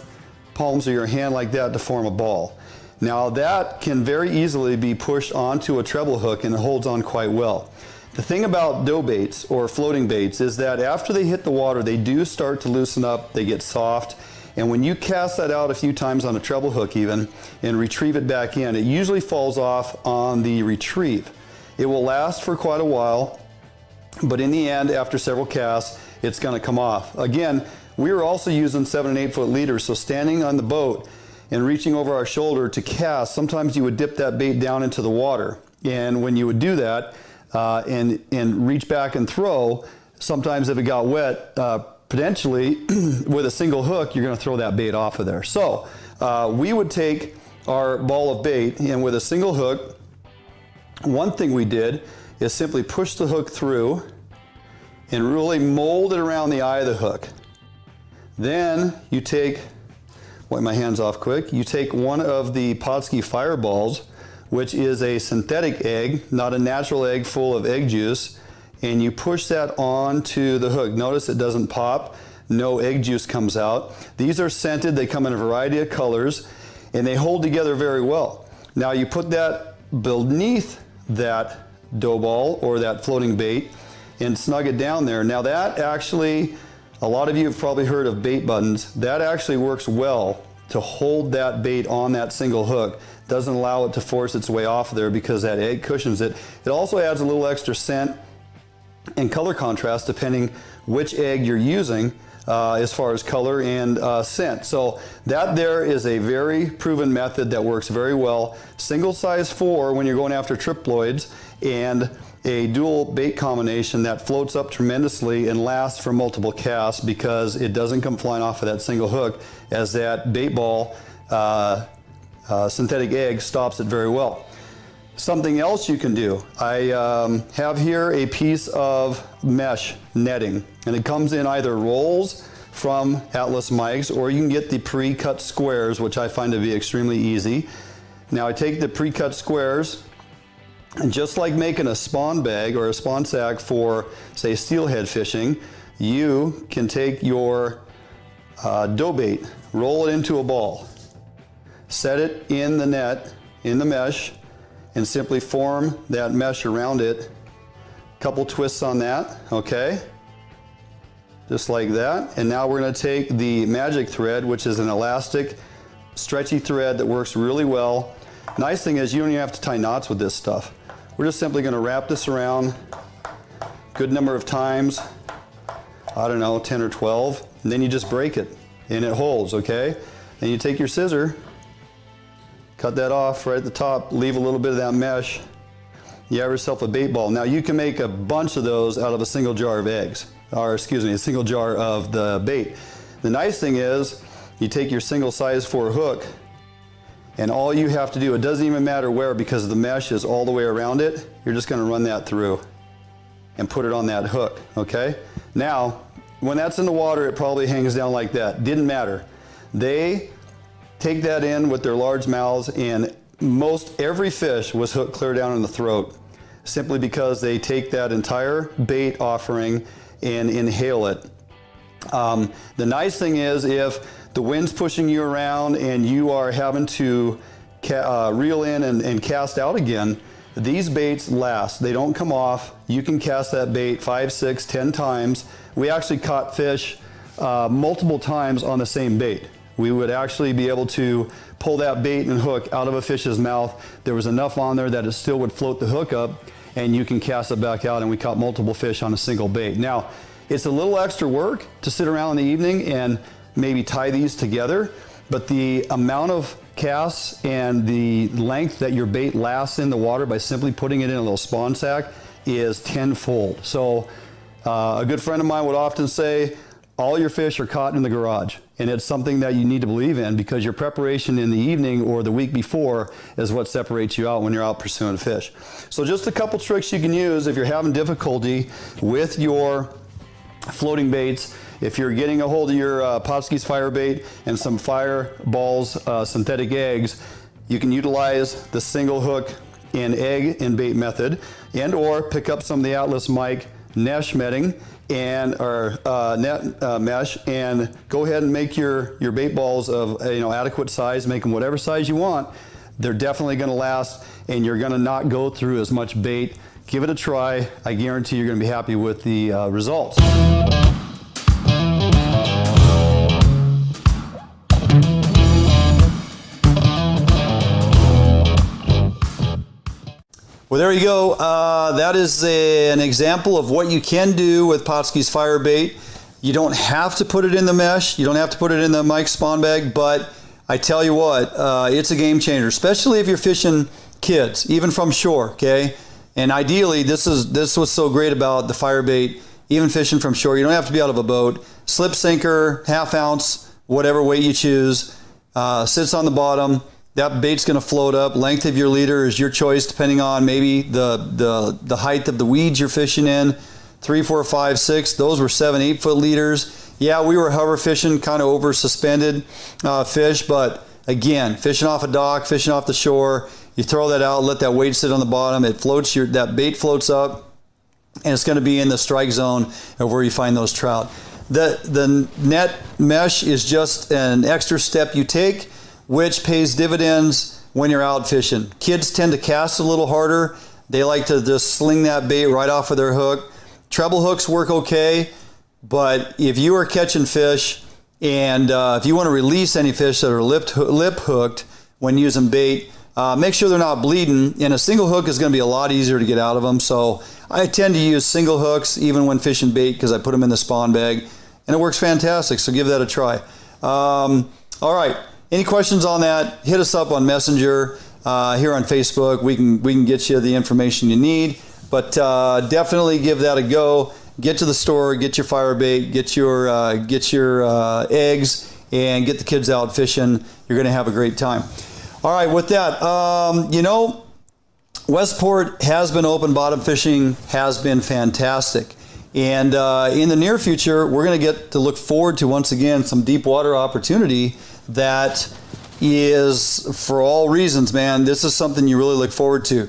palms of your hand like that to form a ball. Now that can very easily be pushed onto a treble hook and it holds on quite well. The thing about dough baits or floating baits is that after they hit the water, they do start to loosen up, they get soft, and when you cast that out a few times on a treble hook even, and retrieve it back in, it usually falls off on the retrieve. It will last for quite a while, but in the end, after several casts, it's gonna come off. Again, we were also using 7 and 8 foot leaders, so standing on the boat and reaching over our shoulder to cast, sometimes you would dip that bait down into the water. And when you would do that, and reach back and throw, sometimes if it got wet, potentially with a single hook, you're gonna throw that bait off of there. So we would take our ball of bait, and with a single hook, one thing we did is simply push the hook through and really mold it around the eye of the hook. Then you take, wipe my hands off quick, you take one of the Pautzke fireballs, which is a synthetic egg, not a natural egg full of egg juice, and you push that onto the hook. Notice it doesn't pop, no egg juice comes out. These are scented, they come in a variety of colors, and they hold together very well. Now you put that beneath that dough ball or that floating bait and snug it down there. Now that actually, a lot of you have probably heard of bait buttons. That actually works well to hold that bait on that single hook. Doesn't allow it to force its way off there because that egg cushions it. It also adds a little extra scent and color contrast depending which egg you're using as far as color and scent. So that there is a very proven method that works very well. Single size 4 when you're going after triploids, and a dual bait combination that floats up tremendously and lasts for multiple casts because it doesn't come flying off of that single hook, as that bait ball synthetic egg stops it very well. Something else you can do, I have here a piece of mesh netting, and it comes in either rolls from Atlas Mics, or you can get the pre-cut squares, which I find to be extremely easy. Now I take the pre-cut squares, and just like making a spawn bag or a spawn sack for, say, steelhead fishing, you can take your dough bait, roll it into a ball, set it in the net, in the mesh, and simply form that mesh around it. Couple twists on that, okay? Just like that. And now we're gonna take the magic thread, which is an elastic, stretchy thread that works really well. Nice thing is you don't even have to tie knots with this stuff. We're just simply gonna wrap this around a good number of times, I don't know, 10 or 12, and then you just break it, and it holds, okay? And you take your scissor, cut that off right at the top, leave a little bit of that mesh. You have yourself a bait ball. Now you can make a bunch of those out of a single jar of eggs, or excuse me, a single jar of the bait. The nice thing is, you take your single size 4 hook, and all you have to do, it doesn't even matter where because the mesh is all the way around it, you're just gonna run that through and put it on that hook, okay? Now, when that's in the water, it probably hangs down like that. Didn't matter. They take that in with their large mouths, and most every fish was hooked clear down in the throat, simply because they take that entire bait offering and inhale it. The nice thing is, if the wind's pushing you around and you are having to reel in and cast out again, these baits last. They don't come off. You can cast that bait 5, 6, 10 times. We actually caught fish multiple times on the same bait. We would actually be able to pull that bait and hook out of a fish's mouth. There was enough on there that it still would float the hook up, and you can cast it back out, and we caught multiple fish on a single bait. Now, it's a little extra work to sit around in the evening and maybe tie these together, but the amount of casts and the length that your bait lasts in the water by simply putting it in a little spawn sack is tenfold. So a good friend of mine would often say, all your fish are caught in the garage, and it's something that you need to believe in, because your preparation in the evening or the week before is what separates you out when you're out pursuing fish. So just a couple tricks you can use if you're having difficulty with your floating baits. If you're getting a hold of your Pautzke's fire bait and some fireballs, synthetic eggs, you can utilize the single hook and egg and bait method, and or pick up some of the Atlas Mic mesh netting and net mesh, and go ahead and make your bait balls of adequate size. Make them whatever size you want. They're definitely going to last, and you're going to not go through as much bait. Give it a try. I guarantee you're going to be happy with the results. Well, there you go. That is an example of what you can do with Pautzke's fire bait. You don't have to put it in the mesh. You don't have to put it in the Mike spawn bag, but I tell you what, it's a game changer, especially if you're fishing kids, even from shore, okay? And ideally, this was so great about the fire bait, even fishing from shore. You don't have to be out of a boat. Slip sinker, half ounce, whatever weight you choose, sits on the bottom. That bait's going to float up. Length of your leader is your choice, depending on maybe the height of the weeds you're fishing in. 3, 4, 5, 6. Those were 7, 8 foot leaders. Yeah, we were hover fishing, kind of over suspended fish, but again, fishing off a dock, fishing off the shore. You throw that out, let that weight sit on the bottom. It floats. That bait floats up, and it's going to be in the strike zone of where you find those trout. The net mesh is just an extra step you take, which pays dividends when you're out fishing. Kids tend to cast a little harder. They like to just sling that bait right off of their hook. Treble hooks work okay, but if you are catching fish and if you want to release any fish that are lip hooked when using bait, make sure they're not bleeding, and a single hook is going to be a lot easier to get out of them. So I tend to use single hooks even when fishing bait because I put them in the spawn bag, and it works fantastic, so give that a try. All right. Any questions on that, hit us up on Messenger here on Facebook. We can get you the information you need, but definitely give that a go. Get to the store, get your fire bait, get your eggs, and get the kids out fishing. You're going to have a great time. All right, with that, Westport has been open. Bottom fishing has been fantastic. And in the near future, we're going to get to look forward to, once again, some deep water opportunity that is, for all reasons, man, this is something you really look forward to.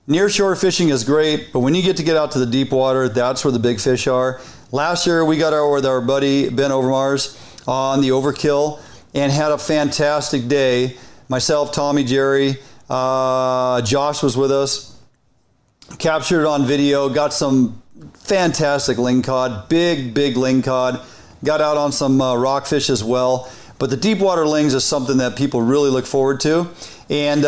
Near-shore fishing is great, but when you get out to the deep water, that's where the big fish are. Last year, we got out with our buddy Ben Overmars on the Overkill and had a fantastic day. Myself, Tommy, Jerry, Josh was with us. Captured it on video, got some fantastic lingcod, big lingcod. Got out on some rockfish as well. But the deep water lings is something that people really look forward to. And,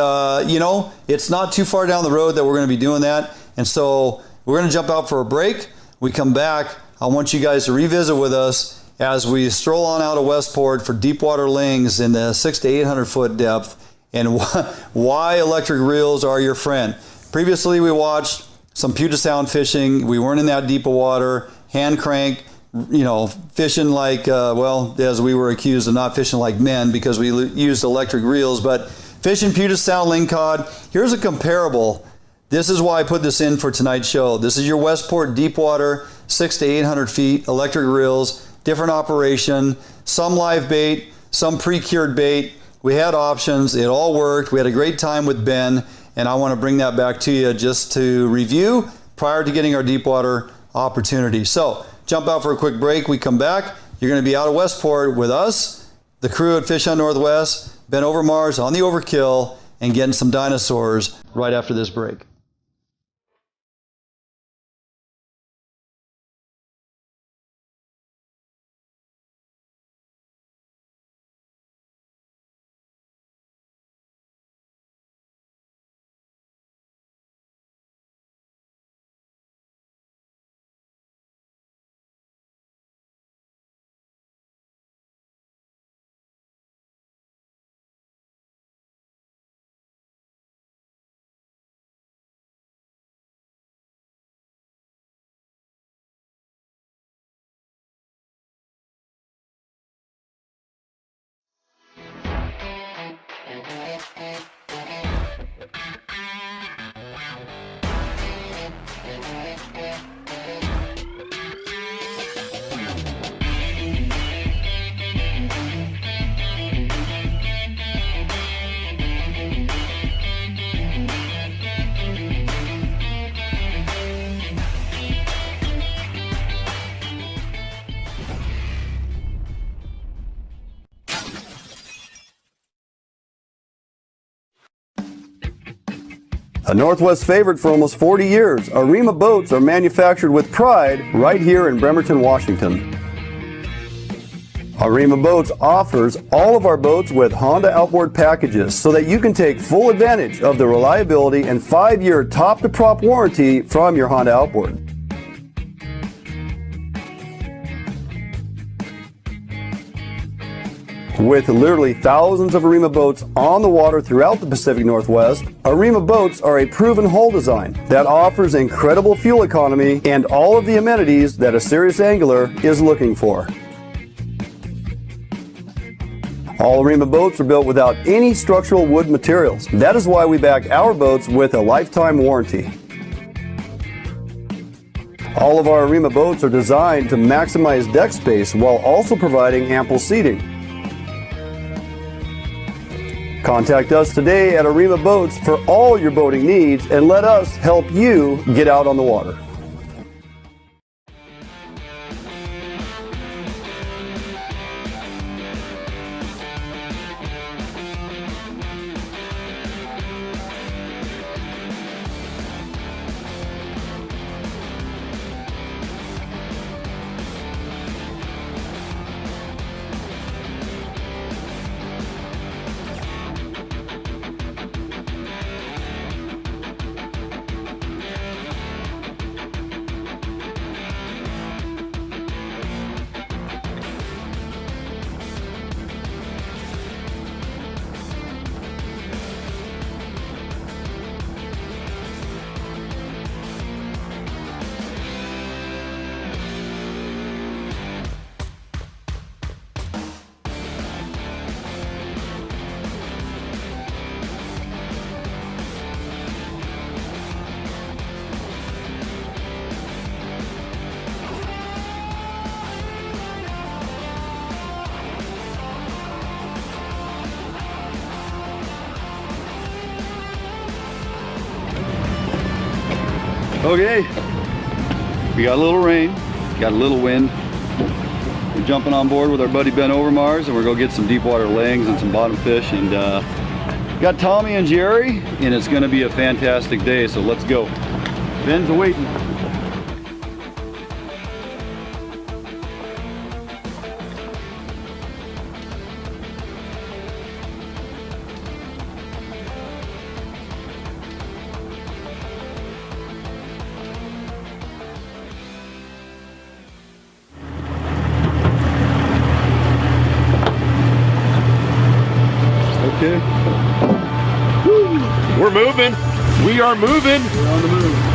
it's not too far down the road that we're going to be doing that. And so we're going to jump out for a break. We come back. I want you guys to revisit with us as we stroll on out of Westport for deep water lings in the 600 to 800 foot depth and why electric reels are your friend. Previously, we watched some Puget Sound fishing. We weren't in that deep of water, hand crank, fishing like, as we were accused of not fishing like men because we used electric reels, but fishing Puget Sound lingcod. Here's a comparable. This is why I put this in for tonight's show. This is your Westport deep water, 600 to 800 feet, electric reels, different operation, some live bait, some pre-cured bait. We had options. It all worked. We had a great time with Ben, and I want to bring that back to you just to review prior to getting our deep water opportunity. So jump out for a quick break. We come back. You're going to be out of Westport with us, the crew at FHN Northwest, Ben Overmars on the Overkill, and getting some dinosaurs right after this break. A Northwest favorite for almost 40 years, Arima Boats are manufactured with pride right here in Bremerton, Washington. Arima Boats offers all of our boats with Honda outboard packages so that you can take full advantage of the reliability and 5-year top-to-prop warranty from your Honda outboard. With literally thousands of Arima boats on the water throughout the Pacific Northwest, Arima boats are a proven hull design that offers incredible fuel economy and all of the amenities that a serious angler is looking for. All Arima boats are built without any structural wood materials. That is why we back our boats with a lifetime warranty. All of our Arima boats are designed to maximize deck space while also providing ample seating. Contact us today at Arima Boats for all your boating needs and let us help you get out on the water. Okay, we got a little rain, got a little wind. We're jumping on board with our buddy Ben Overmars, and we're gonna get some deep water lings and some bottom fish. And got Tommy and Jerry, and it's gonna be a fantastic day. So let's go. Ben's waiting. Okay. Woo. We're moving. We are moving. We're on the move.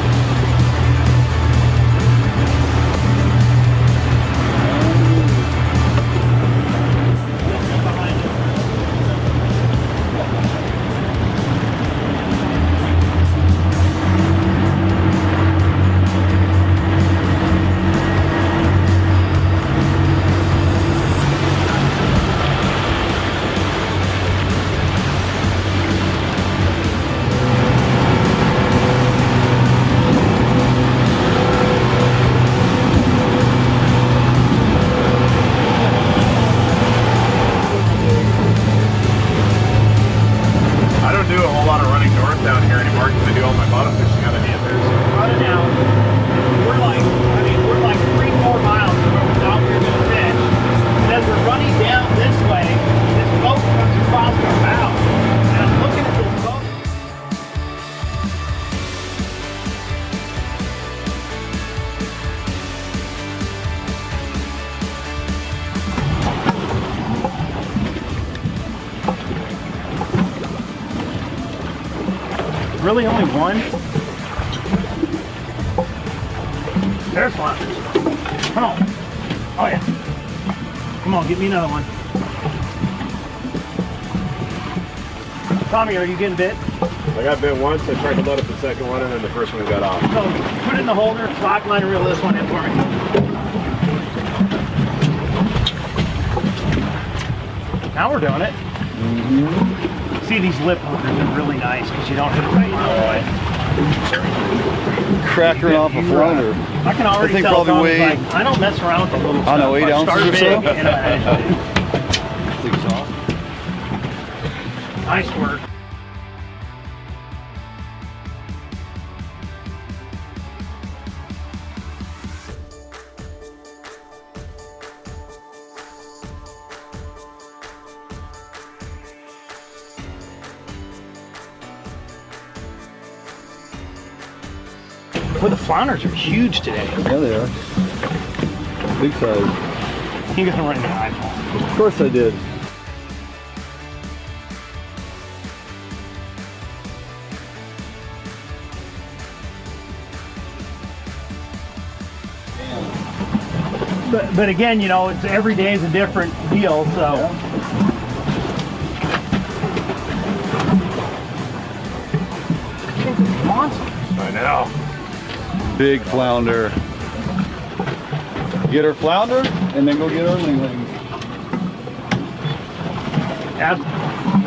Really only one? There's one. Come on. Oh yeah. Come on, get me another one. Tommy, are you getting bit? I got bit once. I tried to load up the second one, and then the first one got off. So put it in the holder, slack line, and reel this one in for me. Now we're doing it. See, these lip holders are really nice because you don't have to Crackering off a flounder. I can already tell Tommy's like, I don't mess around with the little stuff. I know, 8 ounces or so. Nice work. Boy, the flounders are huge today. Yeah, they are. Big size. You gotta run the eyeball. Of course I did. But again, you know, it's every day is a different deal, so. Monsters. I know. Big flounder. Get our flounder and then go get our Lings.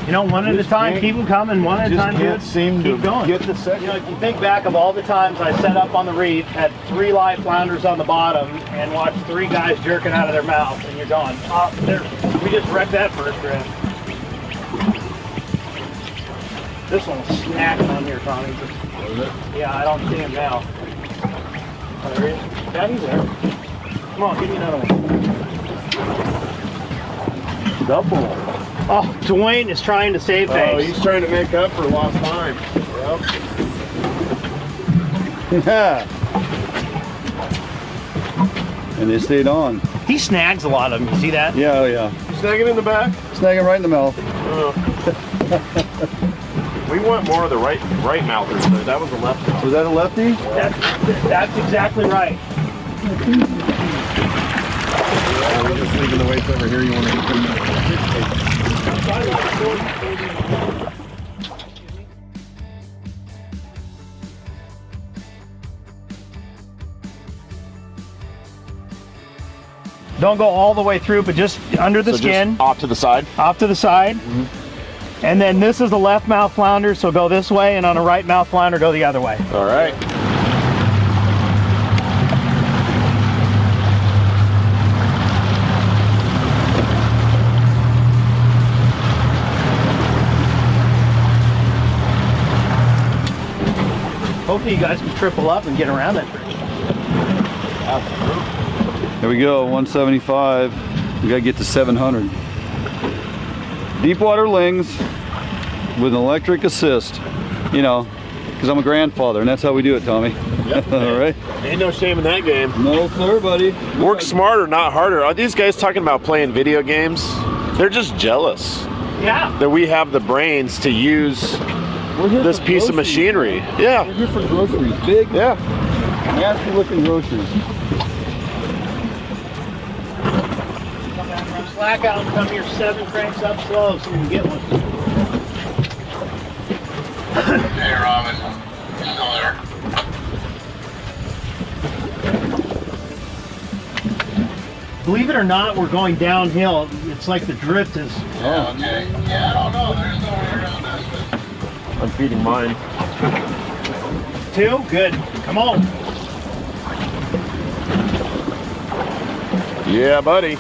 You know, one at a time, keep them coming, one at a time, Can't seem to keep going. get the second. You know, if you think back of all the times I set up on the reef, had 3 live flounders on the bottom, and watched 3 guys jerking out of their mouths, and you're going, oh, we just wrecked that first drift. This one's snacking on here, Tommy. Yeah, I don't see him now. Oh, there he is. Yeah, he's there. Come on, give me another one. Double. Oh, Dwayne is trying to save things. Oh, he's trying to make up for lost time. Yep. Yeah. And they stayed on. He snags a lot of them. You see that? Yeah, oh yeah. Snagging in the back. Snag him right in the mouth. We want more of the right mouthers there. That was a left mouth. Was that a lefty? That's exactly right. Yeah, we're just leaving the weights over here. You want to put them in the Don't go all the way through, but just under the skin. Just off to the side. Off to the side. And then this is the left mouth flounder, so go this way, and on a right mouth flounder, go the other way. All right. Hopefully you guys can triple up and get around that bridge. There we go, 175. We gotta get to 700. Deep water Lings with an electric assist, you know, because I'm a grandfather, and that's how we do it, Tommy. Yep. All right. Ain't no shame in that game. No sir, buddy. Work smarter, not harder. Are these guys talking about playing video games? They're just jealous Yeah. that we have the brains to use this piece of machinery. Yeah. We're here for groceries. Big, Yeah. nasty looking groceries. Slack out and come here 7 cranks up slow so we can get one. Hey, Robin. Still there? Believe it or not, we're going downhill. It's like the drift is. Yeah, okay. Yeah, I don't know. There's no way around this, but I'm feeding mine. 2? Good. Come on. Yeah, buddy.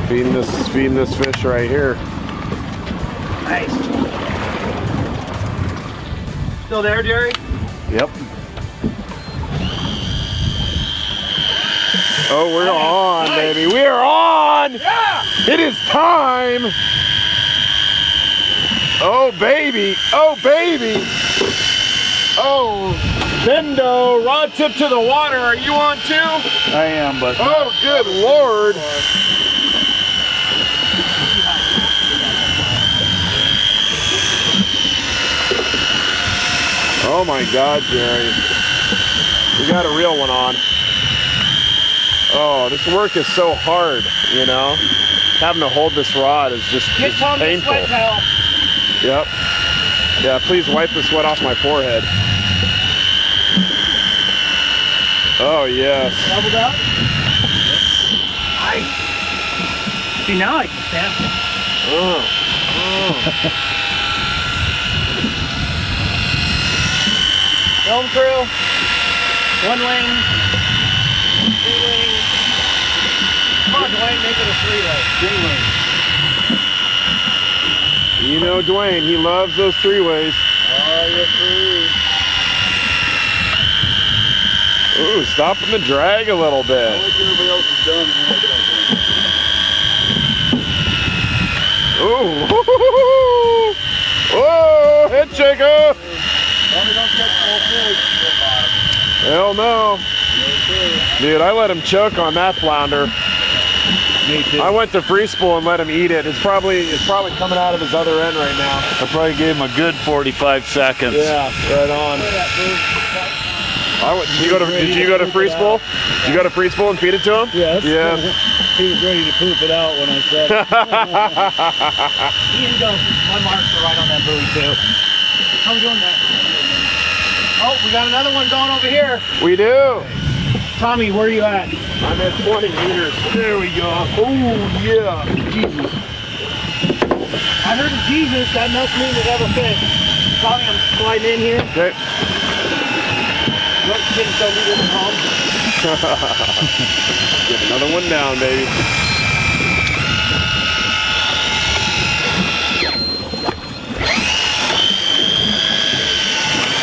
Feeding this fish right here. Nice. Still there, Jerry? Yep. Oh, we're on, baby. We are on! Yeah! It is time! Oh, baby. Oh, baby. Oh, Bendo, rod tip to the water. Are you on too? I am, but Oh, good Lord. Oh my God, Jerry. We got a real one on. Oh, this work is so hard, you know? Having to hold this rod is just painful. Yep. Yeah, please wipe the sweat off my forehead. Oh, yes. Doubled up? Nice. See, now I can stand it. Oh. Film crew. 1 ling. 2 ling. Come on, Dwayne, make it a 3-way. You know Dwayne, he loves those 3-ways. oh, yes, sir. Ooh, stopping the drag a little bit. I like everybody else is done. And then I get out Ooh. Whoa, head shaker. there. Tommy, don't catch full fish. Hell no. Dude, I let him choke on that flounder. Me too. I went to free spool and let him eat it. It's probably coming out of his other end right now. I probably gave him a good 45 seconds. Yeah, right on. Did you go to free spool? Did you go to free spool and feed it to him? Yes. Yeah. He was ready to poop it out when I said it. Ian goes, my marks are right on that buoy too. How we doing there? Oh, we got another one going over here. We do. Tommy, where are you at? I'm at 20 meters. There we go. Oh, yeah. Jesus. I heard of Jesus. That must mean it ever fit. Tommy, I'm sliding in here. Okay. Look, kids don't need it at home. Get another one down, baby.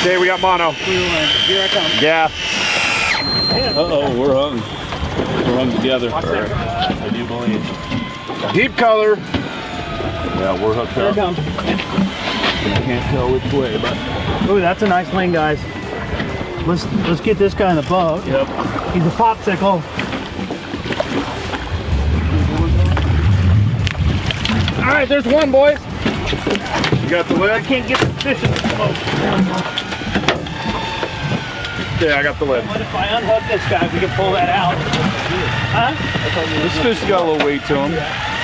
Okay, we got mono. Here I come. Yeah. Uh-oh, we're hung. We're hung together. I do believe. Deep color. Yeah, we're hooked Here I up. come. I can't tell which way, but Ooh, that's a nice ling, guys. Let's get this guy in the boat. yep. He's a popsicle. All right, there's one, boys. You got the I lid? can't get the fish in the boat. Yeah, I got the lid. What if I unhook this guy? We can pull that out. Huh? This fish got a little weight to him.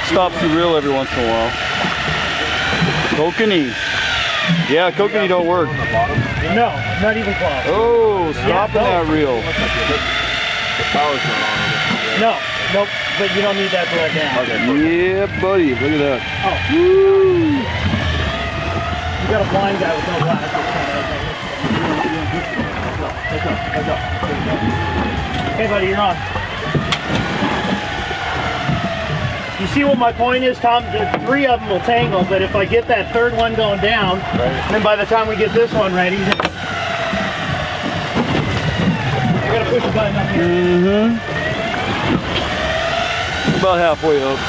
Stops the reel every once in a while. Kokanee. Yeah, kokanee don't work. No, not even close. Oh, stopping that reel. The power's not on it. No, nope. But you don't need that to let down. Yeah, buddy. Look at that. Oh. Woo. You got a blind guy with no glasses. Let's go. Hey, buddy, you're on. You see what my point is, Tom? The three of them will tangle, but if I get that third one going down, then by the time we get this one ready, I gotta push the button up here. Mm-hmm. About halfway up.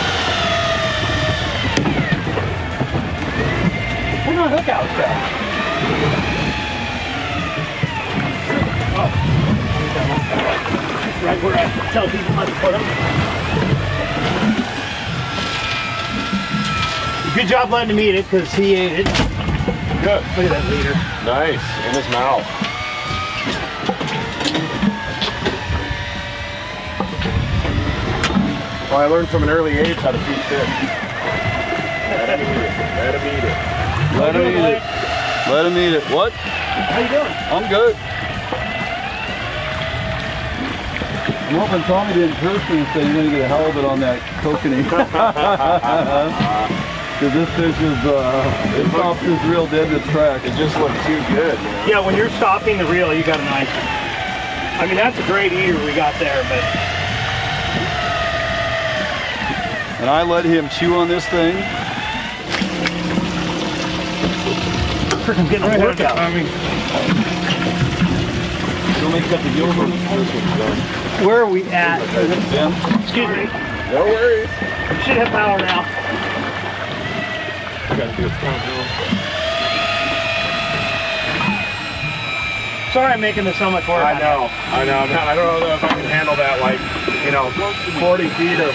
We're not hook out stuff. Right where I tell people how to put them. Good job letting him eat it, because he ate it. Good. Look at that leader. Nice. In his mouth. Well, I learned from an early age how to feed fish. Let him eat it. Let him eat it. Let him eat it. Let him eat it. What? How you doing? I'm good. I'm hoping Tommy didn't curse me and say you're going to get a halibut on that kokanee. Because this fish is, it stops his reel dead in its tracks. It just looked too good, man. Yeah, when you're stopping the reel, you got a nice. I mean, that's a great eater we got there, but. And I let him chew on this thing. Freaking getting a workout. Don't make cut the gills on this one's done. Where are we at? Ben? Excuse me. No worries. We should have power now. Gotta do its countdown. Sorry I'm making this so much work. I know. Man, I don't know if I can handle that, like, 40 feet of,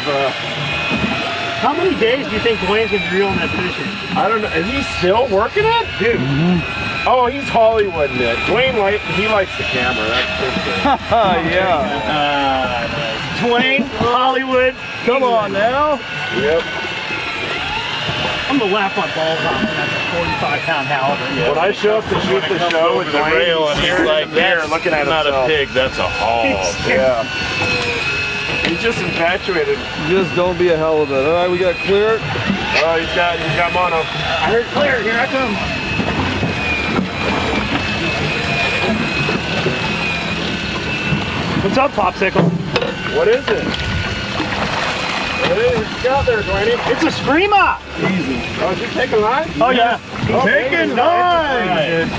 How many days do you think Dwayne's gonna be reeling that fish in? I don't know. Is he still working it? Dude. Oh, he's Hollywooding it. Dwayne, he likes the camera. That's his thing. Yeah. Dwayne, Hollywood. Come on now. Yep. I'm gonna laugh my balls off when that's a 45-pound halibut. When I show up to shoot the show with Dwayne, he's like there looking at not himself. a pig, that's a hog. Yeah. He's just infatuated. Just don't be a halibut. All right, we got clear. Oh, he's got mono. I heard clear. Here I come. What's up, Popsicle? What is it? What is it? Get out there, Dwayne. It's a screamer. Easy. Oh, is he taking line? Oh yeah. Taking line.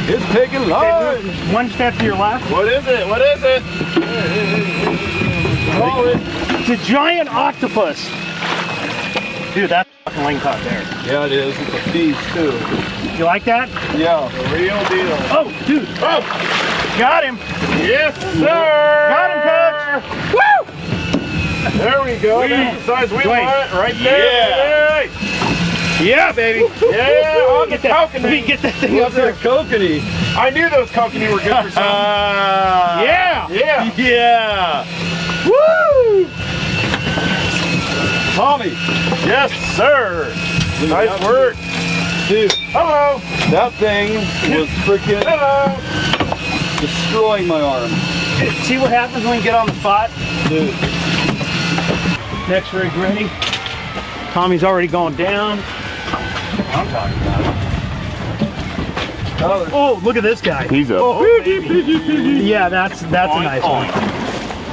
It's taking line. One step to your left. What is it? What is it? Call it. It's a giant octopus. Dude, that's fucking Lingcod there. Yeah, it is. It's a beast too. You like that? Yeah. The real deal. Oh, dude. Oh! Got him. Yes, sir. Got him, Coach. Woo! There we go. That's the size we want right there. Yeah. Yeah, baby. Yeah. On the Let me get that thing up there. kokanee. I knew those kokanee were good for something. Yeah. Yeah. Yeah. Woo! Tommy. Yes, sir. Nice work. Dude, Hello. that thing was freaking Hello. destroying my arm. See what happens when you get on the spot? Dude. Next rig ready. Tommy's already going down. I'm talking about it. Oh, look at this guy. He's up. Oh, yeah, that's a nice one.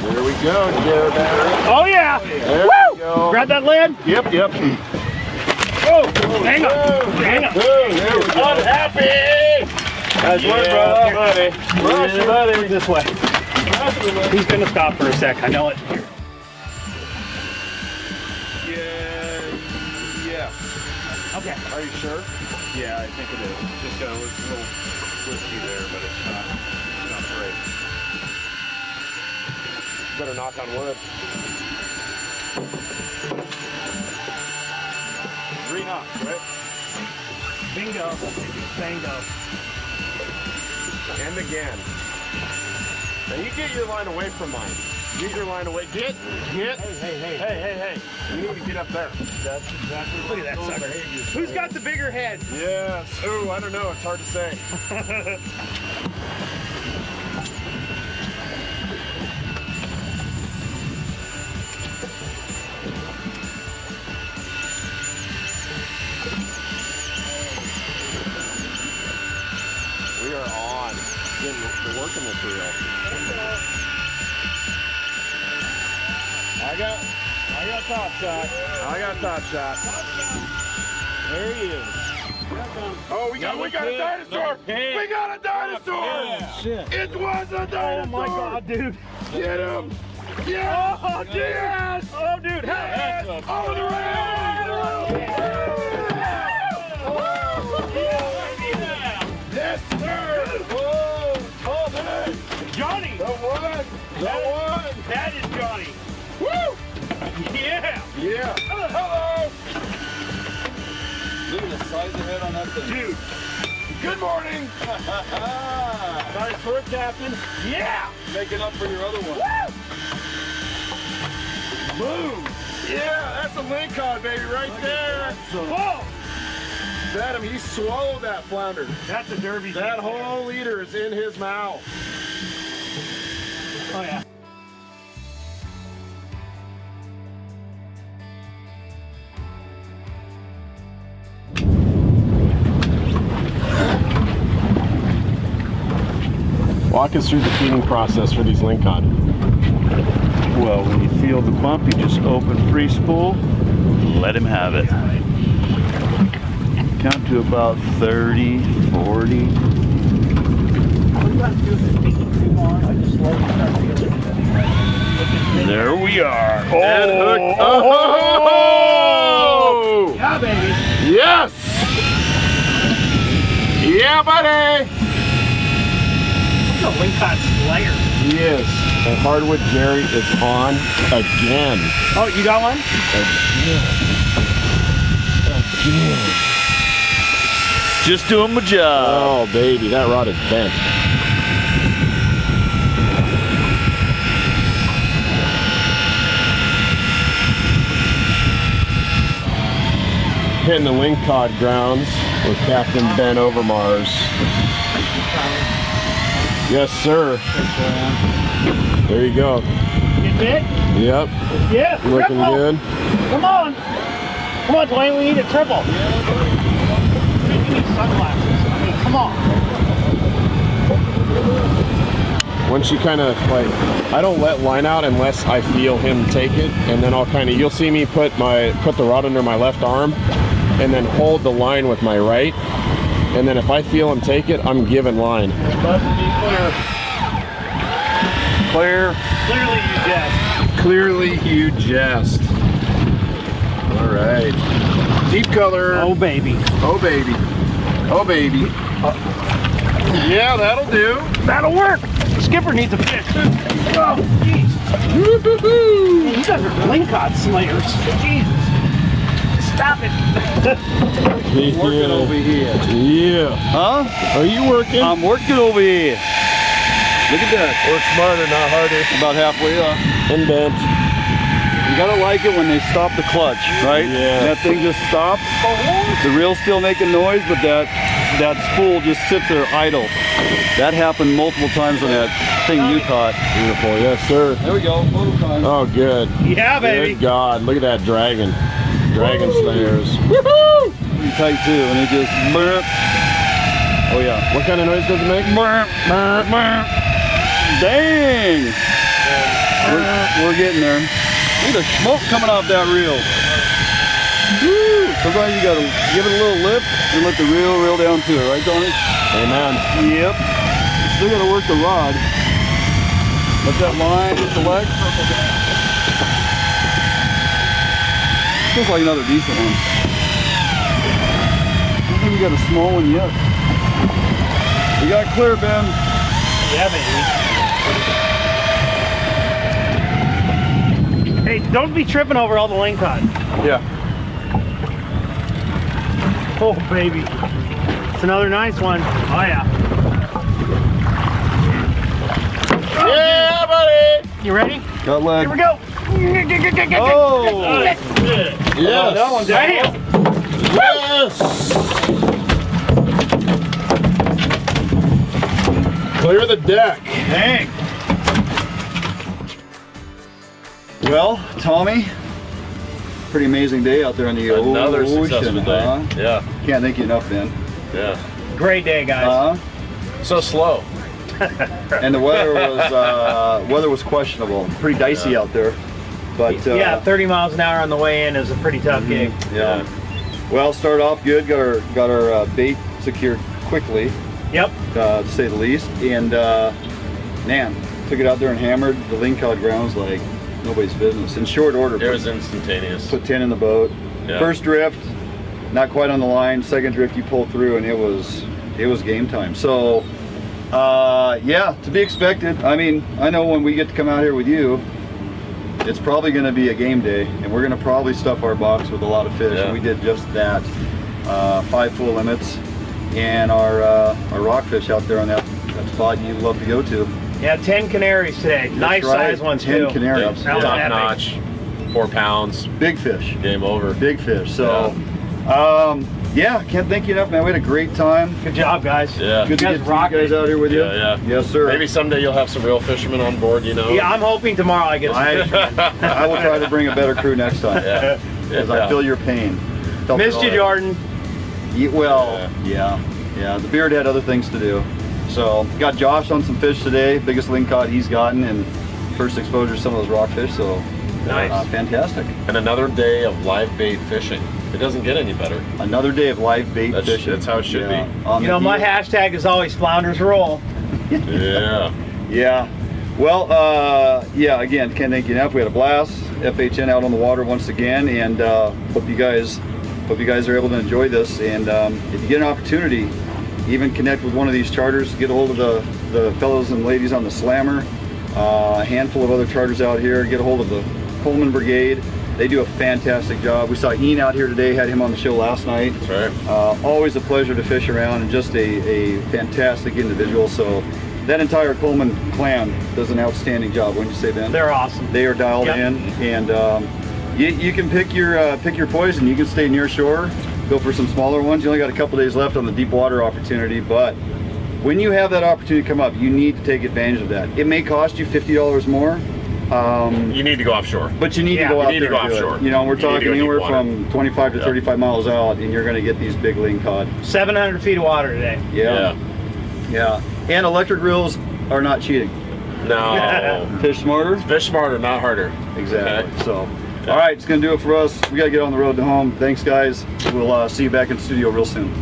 There we go. Oh yeah. There Woo! we go. Grab that lid. Yep, yep. Oh, hang on. Hang on. There we go. Unhappy. Nice work, Yeah, brother. Rush, buddy. This way. He's gonna stop for a sec. I know it. Here. Yeah. Okay. Are you sure? Yeah, I think it is. Just got a little twisty there, but it's not great. Better knock on wood. 3 knots, right? Bingo. Bingo. And again. Now you get your line away from mine. Get your line away. Get. Hey. You need to get up there. That's exactly. Look at that sucker. Who's got the bigger head? Yes. Ooh, I don't know. It's hard to say. We are on. Getting the working material. I got top shot. I got top shot. There he is. Oh, we got a dinosaur! We got a dinosaur! Shit. It was a dinosaur! Oh my God, dude. Get him! Yes! Oh, dude. Yes! Oh, dude. Hey. All the way! Yes, sir! Whoa! Oh, man! Johnny. The one! That is Johnny. Woo! Yeah. Yeah! Hello! Look at the size of head on that thing. Dude. Good morning! Nice work, Captain. Yeah. Making up for your other one. Boom! Yeah, that's a Lingcod, baby, right there! Whoa. Adam, he swallowed that flounder. That's a derby. That whole leader is in his mouth. Oh, yeah. Walk us through the feeding process for these Lingcod. Well, when you feel the bump, you just open free spool, let him have it. Count to about 30, 40. There we are. Oh! Yeah, baby. Yes! Yeah, buddy! He's a Lingcod slayer. He is. And Hardwood Jerry is on again. Oh, you got one? Again. Just doing my job. Oh, baby, that rod is bent. Hitting the Lingcod grounds with Captain Ben Overmars. Yes, sir. There you go. Get bit? Yep. Yeah. Looking triple. good. Come on. Come on, Dwayne. We need a triple. You need sunglasses. I mean, come on. Once you kind of like, I don't let line out unless I feel him take it, and then I'll kind of, you'll see me put the rod under my left arm, and then hold the line with my right, and then if I feel him take it, I'm giving line. Must be clear. Clearly you jest. Clearly you jest. All right. Deep color. Oh baby. Oh baby. Oh baby. Yeah, that'll do. That'll work. The skipper needs a fish. Oh, jeez. Man, you guys are Lingcod slayers. Jesus. Stop it. Working over here. Yeah. Huh? Are you working? I'm working over here. Look at that. Work smarter, not harder. About halfway up. And bench. You gotta like it when they stop the clutch, right? Yeah. And that thing just stops. The reel's still making noise, but that spool just sits there idle. That happened multiple times on that thing you caught. Beautiful, yes sir. There we go, photo time. Oh good. Yeah, baby. Good God, look at that dragon. Dragon slayers. Woohoo! Pretty tight too, and it just burp. Oh yeah. What kind of noise does it make? Burp, burp, burp. Dang! We're getting there. Look at the smoke coming off that reel. Woo! Sometimes you gotta give it a little lift and let the reel down to it, right, Tony? Amen. Yep. Still gotta work the rod. Let that line hit the leg. Feels like another decent one. I don't think we got a small one yet. We got clear, Ben. Yeah, baby. Hey, don't be tripping over all the Lingcod. Yeah. Oh, baby. It's another nice one. Oh, yeah. Yeah, buddy! You ready? Got lead. Here we go. Oh! Yes! That one's Damn! Yes! Clear the deck. Dang. Well, Tommy, pretty amazing day out there on the Another ocean. successful day. Huh? Yeah. Can't thank you enough, Ben. Yeah. Great day, guys. So slow. And the weather was questionable. Pretty dicey out there. But yeah, 30 miles an hour on the way in is a pretty tough gig. Yeah. Well, started off good. Got our bait secured quickly. Yep. To say the least. And man, took it out there and hammered the Lingcod grounds like nobody's business. In short order. It was instantaneous. Put 10 in the boat. Yeah. First drift, not quite on the line. Second drift, you pulled through, and it was game time. So yeah, to be expected. I mean, I know when we get to come out here with you, it's probably going to be a game day, and we're going to probably stuff our box with a lot of fish. Yeah. And we did just that. 5 full limits, and our rockfish out there on that spot you love to go to. Yeah, 10 canaries today. That's Nice right, size ones 10 too. canaries. That was Top epic. notch. 4 pounds. Big fish. Game over. Big fish. So, yeah, can't thank you enough, man. We had a great time. Good job, guys. Yeah. Good to guys get rocked you guys it. out here with you. Yeah. Yes, sir. Maybe someday you'll have some real fishermen on board, you know? Yeah, I'm hoping tomorrow I get some fish. I will try to bring a better crew next time. Yeah. Because I feel your pain. Felt Missed it you, all. Jordan. Well, yeah. The beard had other things to do. So, got Josh on some fish today. Biggest Lingcod he's gotten, and first exposure to some of those rockfish. So, Nice. Fantastic. And another day of live bait fishing. It doesn't get any better. Another day of live bait fishing. That's how it should be. On You the know, my deal. hashtag is always flounders roll. Yeah. Yeah. Well, yeah, again, can't thank you enough. We had a blast. FHN out on the water once again, and hope you guys are able to enjoy this. And if you get an opportunity, even connect with one of these charters, get a hold of the fellows and ladies on the Slammer, a handful of other charters out here, get a hold of the Coleman Brigade. They do a fantastic job. We saw Ian out here today, had him on the show last night. That's right. Always a pleasure to fish around, and just a fantastic individual. So that entire Coleman clan does an outstanding job, wouldn't you say, Ben? They're awesome. They are dialed in, and you can pick your poison. You can stay near shore, go for some smaller ones. You only got a couple days left on the deep water opportunity, but when you have that opportunity come up, you need to take advantage of that. It may cost you $50 more. You need to go offshore. But you need to go out there and do offshore. it. You know, we're You need to talking go deep anywhere water. from 25 to 35 miles out, and you're going to get these big Lingcod. 700 feet of water today. Yeah. And electric reels are not cheating. No. Fish smarter. Fish smarter, not harder. Exactly. Okay. So, all right, it's going to do it for us. We got to get on the road to home. Thanks, guys. We'll see you back in the studio real soon.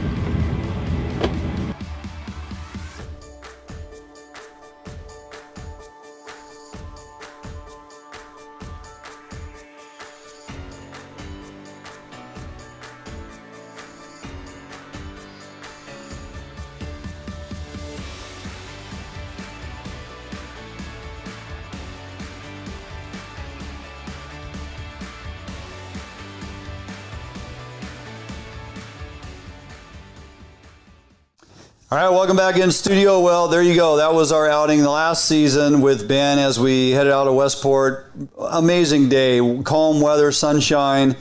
All right, welcome back in studio. Well, there you go. That was our outing the last season with Ben as we headed out of Westport. Amazing day, calm weather, sunshine.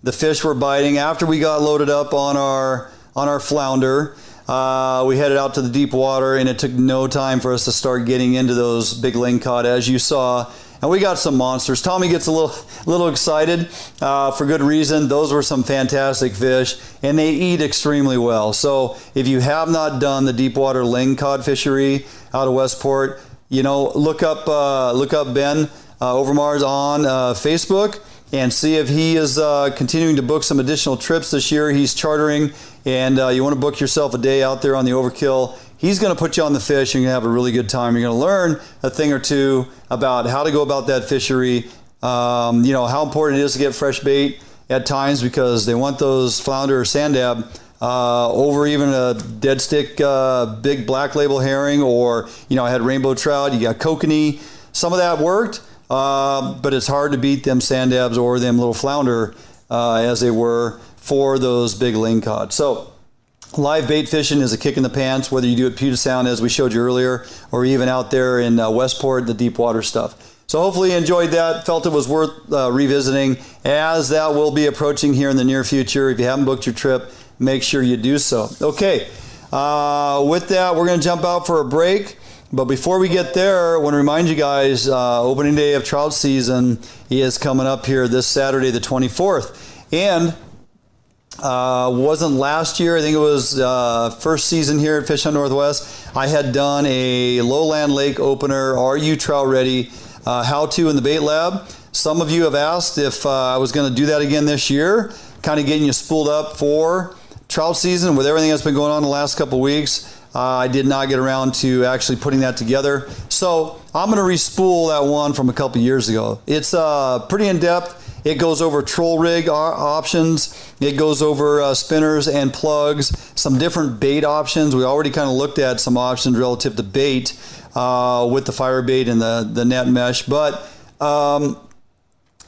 The fish were biting. After we got loaded up on our flounder, we headed out to the deep water, and it took no time for us to start getting into those big lingcod, as you saw. And we got some monsters. Tommy gets a little excited for good reason. Those were some fantastic fish, and they eat extremely well. So if you have not done the deep water lingcod fishery out of Westport, you know, look up Ben Overmars on Facebook and see if he is continuing to book some additional trips this year. He's chartering, and you want to book yourself a day out there on the Overkill. He's going to put you on the fish, and you're going to have a really good time. You're going to learn a thing or two about how to go about that fishery, you know, how important it is to get fresh bait at times, because they want those flounder or sand dab over even a dead stick big black label herring, or, you know, I had rainbow trout, you got kokanee. Some of that worked, but it's hard to beat them sand dabs or them little flounder as they were for those big lingcod. So live bait fishing is a kick in the pants, whether you do it Puget Sound, as we showed you earlier, or even out there in Westport, the deep water stuff. So hopefully you enjoyed that, felt it was worth revisiting, as that will be approaching here in the near future. If you haven't booked your trip, make sure you do so. Okay, with that, we're going to jump out for a break. But before we get there, I want to remind you guys, opening day of trout season is coming up here this Saturday, the 24th. And wasn't last year, I think it was first season here at Fish on Northwest, I had done a Lowland Lake opener, Are You Trout Ready, how-to in the bait lab. Some of you have asked if I was going to do that again this year, kind of getting you spooled up for trout season with everything that's been going on the last couple weeks. I did not get around to actually putting that together. So I'm going to re-spool that one from a couple years ago. It's pretty in-depth. It goes over troll rig options. It goes over spinners and plugs, some different bait options. We already kind of looked at some options relative to bait with the fire bait and the net mesh. But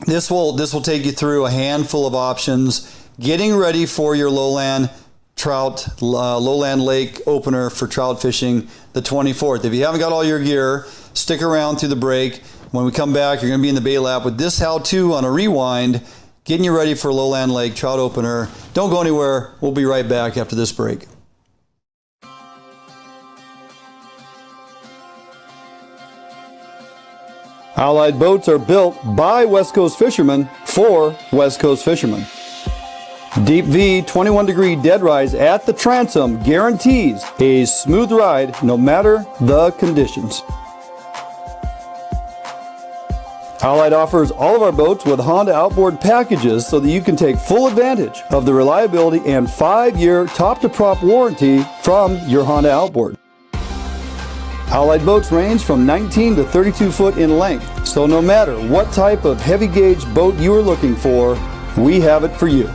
this will take you through a handful of options, getting ready for your Lowland trout, Lowland Lake opener for trout fishing the 24th. If you haven't got all your gear, stick around through the break. When we come back, you're going to be in the bait lab with this how-to on a rewind, getting you ready for Lowland Lake trout opener. Don't go anywhere. We'll be right back after this break. Allied boats are built by West Coast fishermen for West Coast fishermen. Deep V 21-degree dead rise at the transom guarantees a smooth ride no matter the conditions. Allied offers all of our boats with Honda outboard packages so that you can take full advantage of the reliability and 5-year top-to-prop warranty from your Honda outboard. Allied boats range from 19 to 32 foot in length, so no matter what type of heavy gauge boat you are looking for, we have it for you.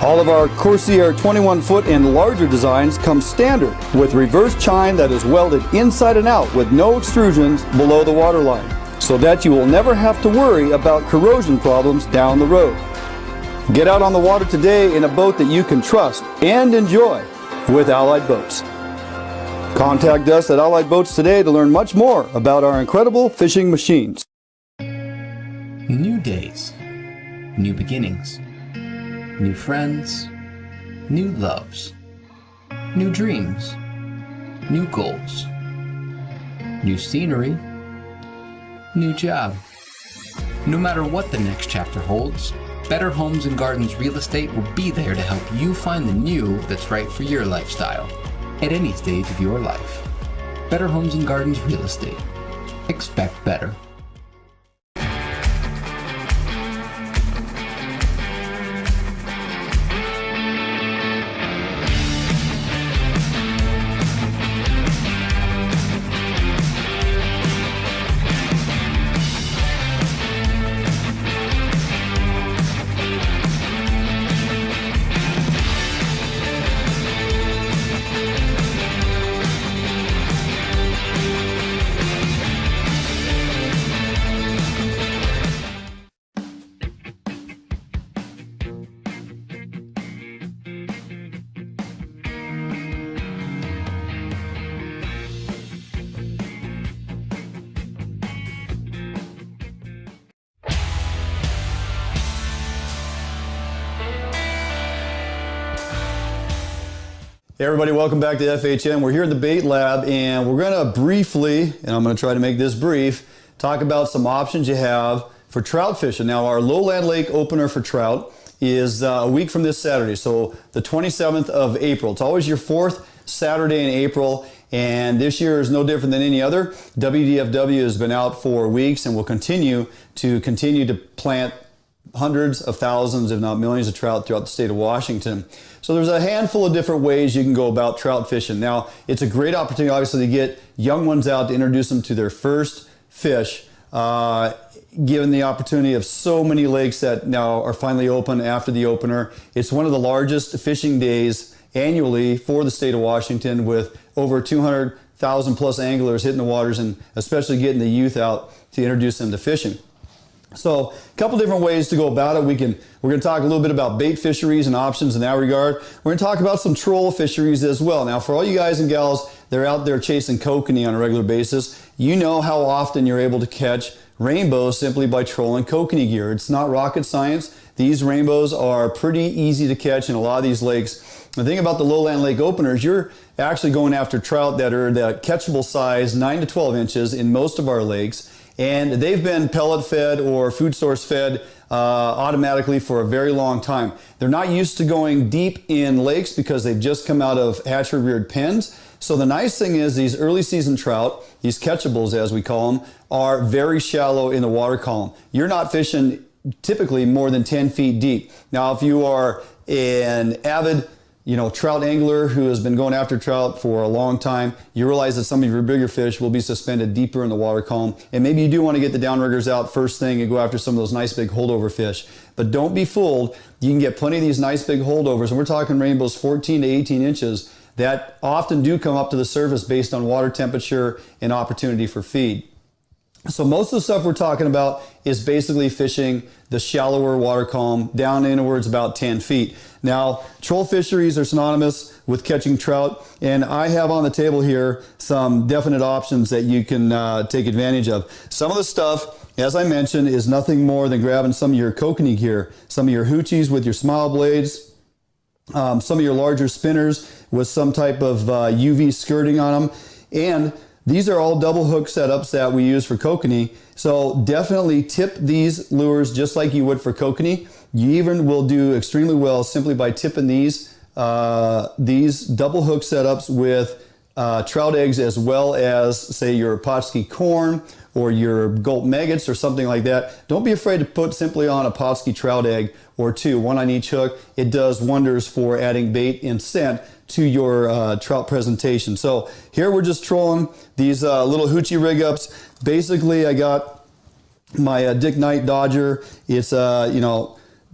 All of our Corsair 21-foot and larger designs come standard with reverse chine that is welded inside and out with no extrusions below the waterline, so that you will never have to worry about corrosion problems down the road. Get out on the water today in a boat that you can trust and enjoy with Allied Boats. Contact us at Allied Boats today to learn much more about our incredible fishing machines. New days, new beginnings, new friends, new loves, new dreams, new goals, new scenery, new job. No matter what the next chapter holds, Better Homes and Gardens Real Estate will be there to help you find the new that's right for your lifestyle at any stage of your life. Better Homes and Gardens Real Estate. Expect better. Hey everybody, welcome back to FHN. We're here at the Bait Lab and we're going to briefly, and I'm going to try to make this brief, talk about some options you have for trout fishing. Now our Lowland Lake opener for trout is a week from this Saturday, so the 27th of April. It's always your fourth Saturday in April, and this year is no different than any other. Wdfw has been out for weeks and will continue to plant hundreds of thousands, if not millions, of trout throughout the state of Washington. So there's a handful of different ways you can go about trout fishing. Now, it's a great opportunity, obviously, to get young ones out to introduce them to their first fish, given the opportunity of so many lakes that now are finally open after the opener. It's one of the largest fishing days annually for the state of Washington, with over 200,000 plus anglers hitting the waters, and especially getting the youth out to introduce them to fishing. So a couple different ways to go about it. We're going to talk a little bit about bait fisheries and options in that regard. We're going to talk about some troll fisheries as well. Now, for all you guys and gals that are out there chasing kokanee on a regular basis, you know how often you're able to catch rainbows simply by trolling kokanee gear. It's not rocket science. These rainbows are pretty easy to catch in a lot of these lakes. The thing about the Lowland Lake openers, you're actually going after trout that are the catchable size 9 to 12 inches in most of our lakes. And they've been pellet fed or food source fed automatically for a very long time. They're not used to going deep in lakes because they've just come out of hatchery reared pens. So the nice thing is these early season trout, these catchables as we call them, are very shallow in the water column. You're not fishing typically more than 10 feet deep. Now, if you are an avid trout angler who has been going after trout for a long time, you realize that some of your bigger fish will be suspended deeper in the water column. And maybe you do want to get the downriggers out first thing and go after some of those nice big holdover fish. But don't be fooled. You can get plenty of these nice big holdovers, and we're talking rainbows 14 to 18 inches that often do come up to the surface based on water temperature and opportunity for feed. So most of the stuff we're talking about is basically fishing the shallower water column down inwards about 10 feet. Now, troll fisheries are synonymous with catching trout, and I have on the table here some definite options that you can take advantage of. Some of the stuff, as I mentioned, is nothing more than grabbing some of your kokanee gear, some of your HOODIES with your smile blades, some of your larger spinners with some type of UV skirting on them, and these are all double hook setups that we use for kokanee. So definitely tip these lures just like you would for kokanee. You even will do extremely well simply by tipping these double hook setups with trout eggs, as well as, say, your Pautzke corn or your gulp maggots or something like that. Don't be afraid to put simply on a Pautzke trout egg or two, one on each hook. It does wonders for adding bait and scent to your trout presentation. So here we're just trolling these little hoochie rig ups. Basically, I got my Dick Knight Dodger. It's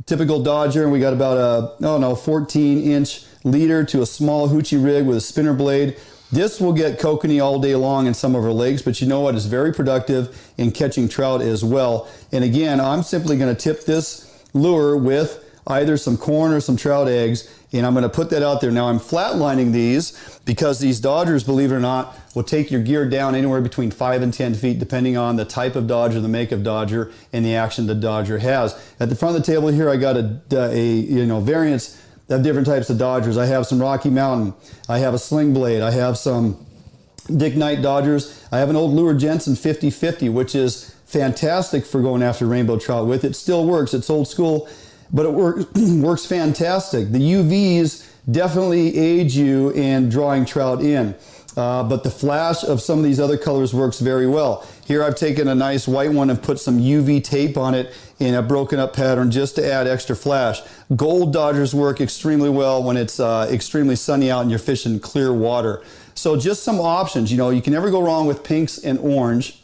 typical Dodger, and we got about a 14-inch leader to a small hoochie rig with a spinner blade. This will get kokanee all day long in some of our lakes, but you know what? It's very productive in catching trout as well. And again, I'm simply going to tip this lure with either some corn or some trout eggs, and I'm going to put that out there. Now, I'm flatlining these because these Dodgers, believe it or not, will take your gear down anywhere between 5 and 10 feet, depending on the type of Dodger, the make of Dodger, and the action the Dodger has. At the front of the table here, I got a variance of different types of Dodgers. I have some Rocky Mountain. I have a Sling Blade. I have some Dick Knight Dodgers. I have an old Lure Jensen 50/50, which is fantastic for going after rainbow trout with. It still works. It's old school, but it works fantastic. The UVs definitely aid you in drawing trout in, but the flash of some of these other colors works very well. Here I've taken a nice white one and put some UV tape on it in a broken up pattern just to add extra flash. Gold Dodgers work extremely well when it's extremely sunny out and you're fishing clear water. So just some options. You can never go wrong with pinks and orange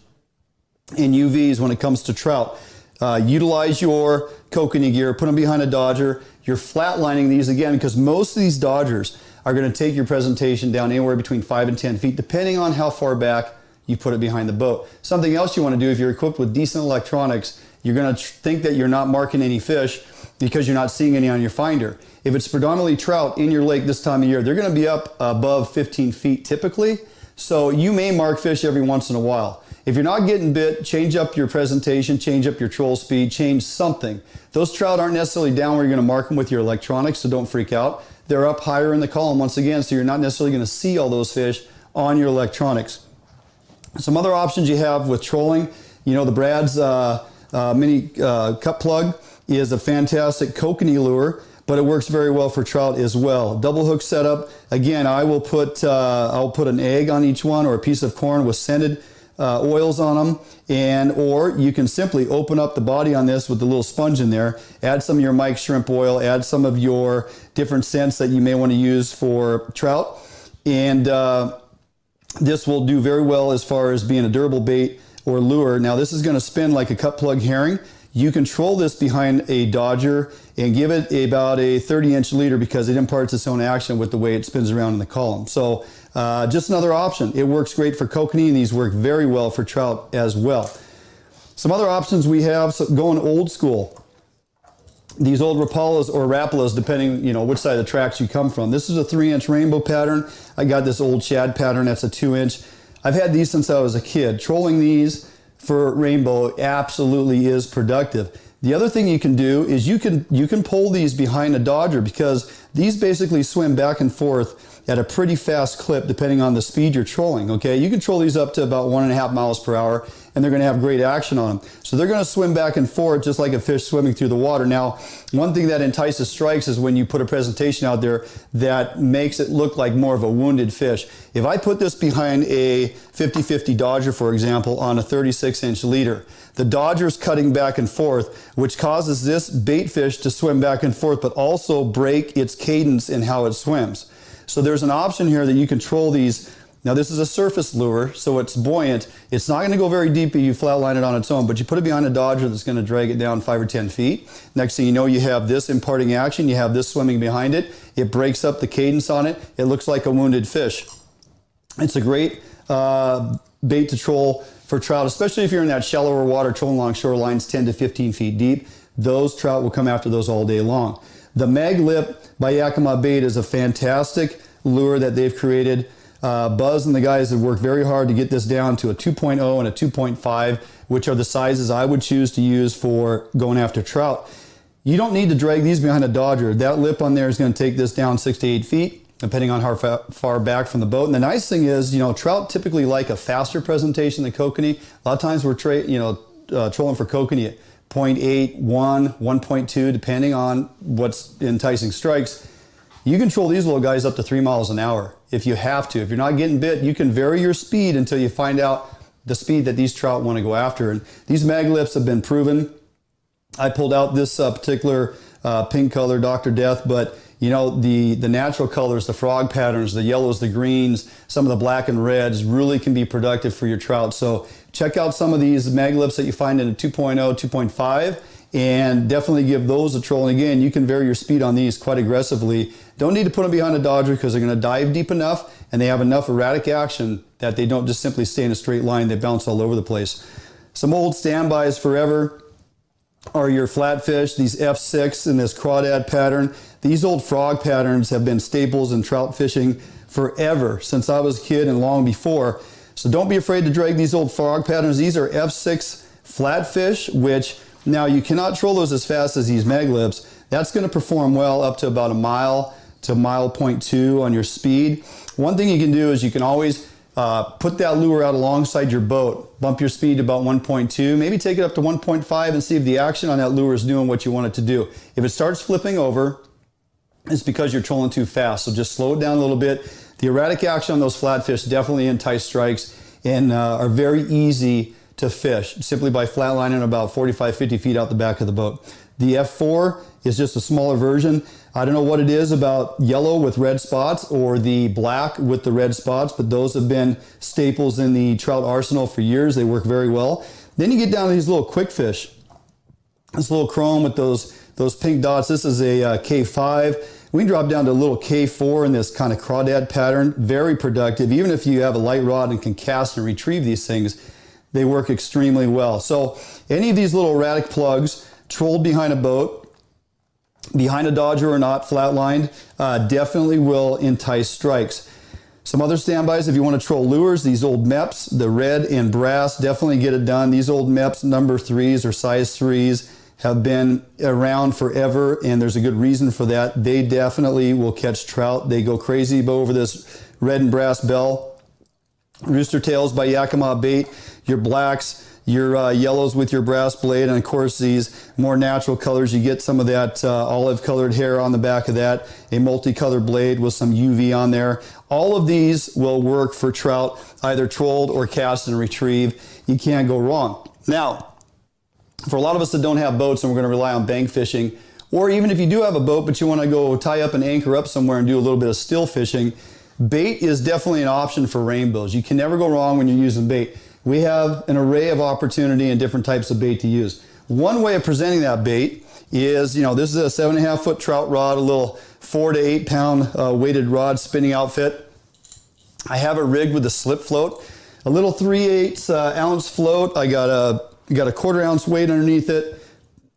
and UVs when it comes to trout. Utilize your kokanee gear, put them behind a Dodger. You're flatlining these again because most of these Dodgers are going to take your presentation down anywhere between 5 and 10 feet, depending on how far back you put it behind the boat. Something else you want to do, if you're equipped with decent electronics, you're going to think that you're not marking any fish because you're not seeing any on your finder. If it's predominantly trout in your lake this time of year, they're going to be up above 15 feet typically. So you may mark fish every once in a while. If you're not getting bit, change up your presentation, change up your troll speed, change something. Those trout aren't necessarily down where you're going to mark them with your electronics, so don't freak out. they're up higher in the column once again, so you're not necessarily going to see all those fish on your electronics. Some other options you have with trolling, you know, the Brad's mini cut plug is a fantastic kokanee lure, but it works very well for trout as well. Double hook setup. Again, I'll put an egg on each one or a piece of corn with scented oils on them, or you can simply open up the body on this with the little sponge in there, add some of your Mike shrimp oil, add some of your different scents that you may want to use for trout, and this will do very well as far as being a durable bait or lure. Now this is going to spin like a cut plug herring. You control this behind a dodger and give it about a 30-inch leader because it imparts its own action with the way it spins around in the column. So just another option. It works great for kokanee, and these work very well for trout as well. Some other options we have, so going old school. These old Rapalas or Rapalas, depending, you know, which side of the tracks you come from. This is a 3-inch rainbow pattern. I got this old shad pattern that's a 2-inch. I've had these since I was a kid. Trolling these for rainbow absolutely is productive. The other thing you can do is you can pull these behind a dodger, because these basically swim back and forth at a pretty fast clip depending on the speed you're trolling. Okay, you can troll these up to about 1.5 miles per hour, and they're going to have great action on them. So they're going to swim back and forth just like a fish swimming through the water. Now, one thing that entices strikes is when you put a presentation out there that makes it look like more of a wounded fish. If I put this behind a 50-50 dodger, for example, on a 36-inch leader, the dodger's cutting back and forth, which causes this bait fish to swim back and forth, but also break its cadence in how it swims. So there's an option here that you control these. Now this is a surface lure, so it's buoyant. It's not going to go very deep if you flatline it on its own, but you put it behind a dodger that's going to drag it down 5 or 10 feet. Next thing you know, you have this imparting action, you have this swimming behind it. It breaks up the cadence on it. It looks like a wounded fish. It's a great bait to troll for trout, especially if you're in that shallower water, trolling along shorelines 10 to 15 feet deep. Those trout will come after those all day long. The Mag Lip by Yakima Bait is a fantastic lure that they've created. Buzz and the guys have worked very hard to get this down to a 2.0 and a 2.5, which are the sizes I would choose to use for going after trout. You don't need to drag these behind a dodger. That lip on there is going to take this down 6 to 8 feet, depending on how far back from the boat. And the nice thing is, you know, trout typically like a faster presentation than kokanee. A lot of times we're trolling for kokanee at 0.8, 1, 1.2, depending on what's enticing strikes. You control these little guys up to 3 miles an hour if you have to. If you're not getting bit, you can vary your speed until you find out the speed that these trout want to go after. And these Mag Lips have been proven. I pulled out this particular pink color, Dr. Death, but you know, the natural colors, the frog patterns, the yellows, the greens, some of the black and reds really can be productive for your trout. So check out some of these Mag Lips that you find in a 2.0, 2.5, and definitely give those a troll. And again, you can vary your speed on these quite aggressively. Don't need to put them behind a dodger because they're going to dive deep enough and they have enough erratic action that they don't just simply stay in a straight line. They bounce all over the place. Some old standbys forever are your flatfish, these F6 in this crawdad pattern. These old frog patterns have been staples in trout fishing forever, since I was a kid and long before. So don't be afraid to drag these old frog patterns. These are F6 flatfish, which now you cannot troll those as fast as these Mag Lips. That's going to perform well up to about a mile to mile 0.2 on your speed. One thing you can do is you can always put that lure out alongside your boat, bump your speed to about 1.2, maybe take it up to 1.5 and see if the action on that lure is doing what you want it to do. If it starts flipping over, it's because you're trolling too fast. So just slow it down a little bit. The erratic action on those flatfish definitely entice strikes and are very easy to fish simply by flatlining about 45, 50 feet out the back of the boat. The F4 is just a smaller version. I don't know what it is about yellow with red spots or the black with the red spots, but those have been staples in the trout arsenal for years. They work very well. Then you get down to these little quick fish. This little chrome with those pink dots. This is a K5. We can drop down to a little K4 in this kind of crawdad pattern. Very productive. Even if you have a light rod and can cast and retrieve these things, they work extremely well. So any of these little erratic plugs trolled behind a boat, behind a dodger or not, flatlined, definitely will entice strikes. Some other standbys if you want to troll lures, these old MEPs, the red and brass, definitely get it done. These old MEPs, number 3s or size 3s, have been around forever, and there's a good reason for that. They definitely will catch trout. They go crazy over this red and brass bell. Rooster tails by Yakima bait, your blacks, your yellows with your brass blade, and of course these more natural colors. You get some of that olive colored hair on the back of that, a multicolored blade with some UV on there. All of these will work for trout, either trolled or cast and retrieve. You can't go wrong. Now, for a lot of us that don't have boats and we're going to rely on bank fishing, or even if you do have a boat but you want to go tie up and anchor up somewhere and do a little bit of still fishing, bait is definitely an option for rainbows. You can never go wrong when you're using bait. We have an array of opportunity and different types of bait to use. One way of presenting that bait is, this is a 7.5 foot trout rod, a little 4 to 8 pound weighted rod spinning outfit. I have it rigged with a slip float, a little 3/8 ounce float. I got a 1/4 ounce weight underneath it,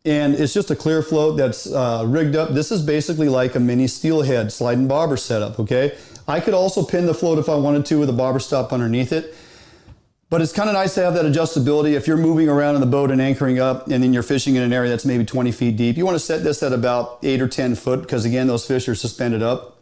and it's just a clear float that's rigged up. This is basically like a mini steelhead slide and bobber setup, okay? I could also pin the float if I wanted to with a bobber stop underneath it. But it's kind of nice to have that adjustability if you're moving around in the boat and anchoring up and then you're fishing in an area that's maybe 20 feet deep. You want to set this at about 8 or 10 foot because, again, those fish are suspended up.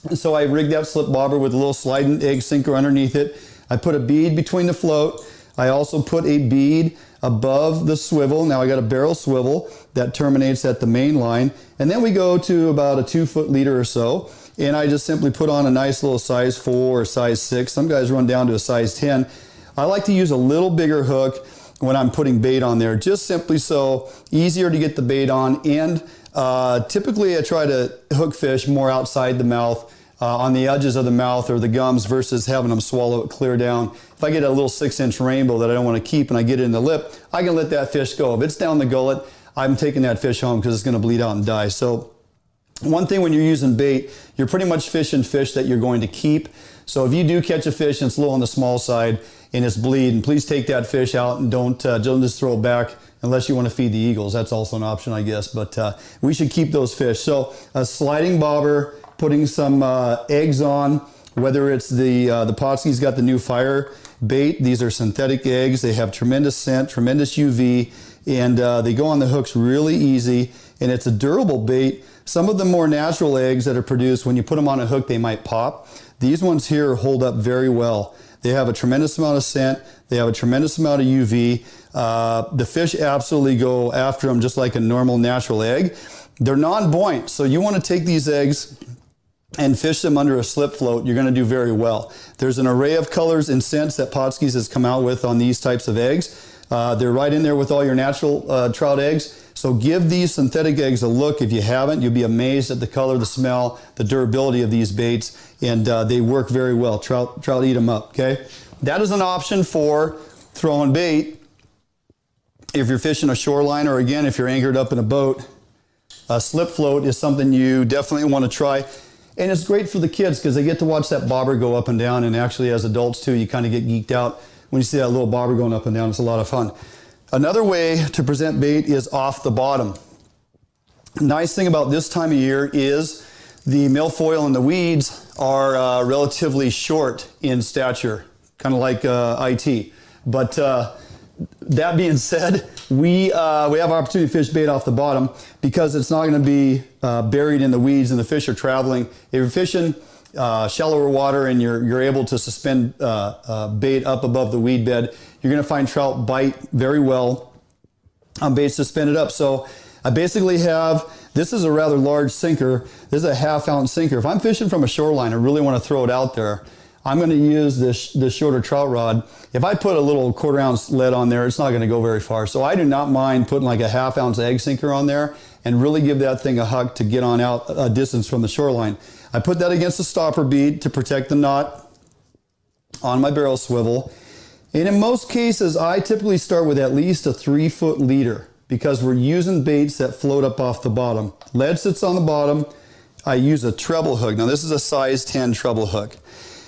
And so I rigged that slip bobber with a little sliding egg sinker underneath it. I put a bead between the float. I also put a bead above the swivel. Now I got a barrel swivel that terminates at the main line. And then we go to about a 2 foot leader or so. And I just simply put on a nice little size 4 or size 6. Some guys run down to a size 10. I like to use a little bigger hook when I'm putting bait on there, just simply so easier to get the bait on. And typically I try to hook fish more outside the mouth, on the edges of the mouth or the gums, versus having them swallow it clear down. If I get a little 6-inch rainbow that I don't want to keep and I get it in the lip, I can let that fish go. If it's down the gullet, I'm taking that fish home because it's going to bleed out and die. So one thing when you're using bait, you're pretty much fishing fish that you're going to keep. So if you do catch a fish and it's a little on the small side and it's bleeding, please take that fish out and don't just throw it back unless you want to feed the eagles. That's also an option, I guess, but we should keep those fish. So a sliding bobber, putting some eggs on, whether it's the Pautzke's got the new fire bait. These are synthetic eggs. They have tremendous scent, tremendous UV, and they go on the hooks really easy, and it's a durable bait. Some of the more natural eggs that are produced, when you put them on a hook, they might pop. These ones here hold up very well. They have a tremendous amount of scent. They have a tremendous amount of UV. The fish absolutely go after them just like a normal natural egg. They're non-buoyant, so you want to take these eggs and fish them under a slip float. You're going to do very well. There's an array of colors and scents that Pautzke's has come out with on these types of eggs. They're right in there with all your natural trout eggs. So give these synthetic eggs a look. If you haven't, you'll be amazed at the color, the smell, the durability of these baits, and they work very well. Trout eat them up, okay? That is an option for throwing bait if you're fishing a shoreline, or again, if you're anchored up in a boat. A slip float is something you definitely want to try. And it's great for the kids because they get to watch that bobber go up and down, and actually as adults too, you kind of get geeked out when you see that little bobber going up and down. It's a lot of fun. Another way to present bait is off the bottom. Nice thing about this time of year is the milfoil and the weeds are relatively short in stature, kind of like IT. But that being said, we have opportunity to fish bait off the bottom because it's not going to be buried in the weeds and the fish are traveling. If you're fishing shallower water and you're able to suspend bait up above the weed bed, you're going to find trout bite very well on bait suspended up. So I basically have, this is a rather large sinker. This is a 1/2 ounce sinker. If I'm fishing from a shoreline, I really want to throw it out there, I'm going to use this shorter trout rod. If I put a little 1/4 ounce lead on there, it's not going to go very far. So I do not mind putting like a 1/2 ounce egg sinker on there and really give that thing a hug to get on out a distance from the shoreline. I put that against the stopper bead to protect the knot on my barrel swivel. And in most cases, I typically start with at least a 3 foot leader because we're using baits that float up off the bottom. Lead sits on the bottom. I use a treble hook. Now this is a size 10 treble hook.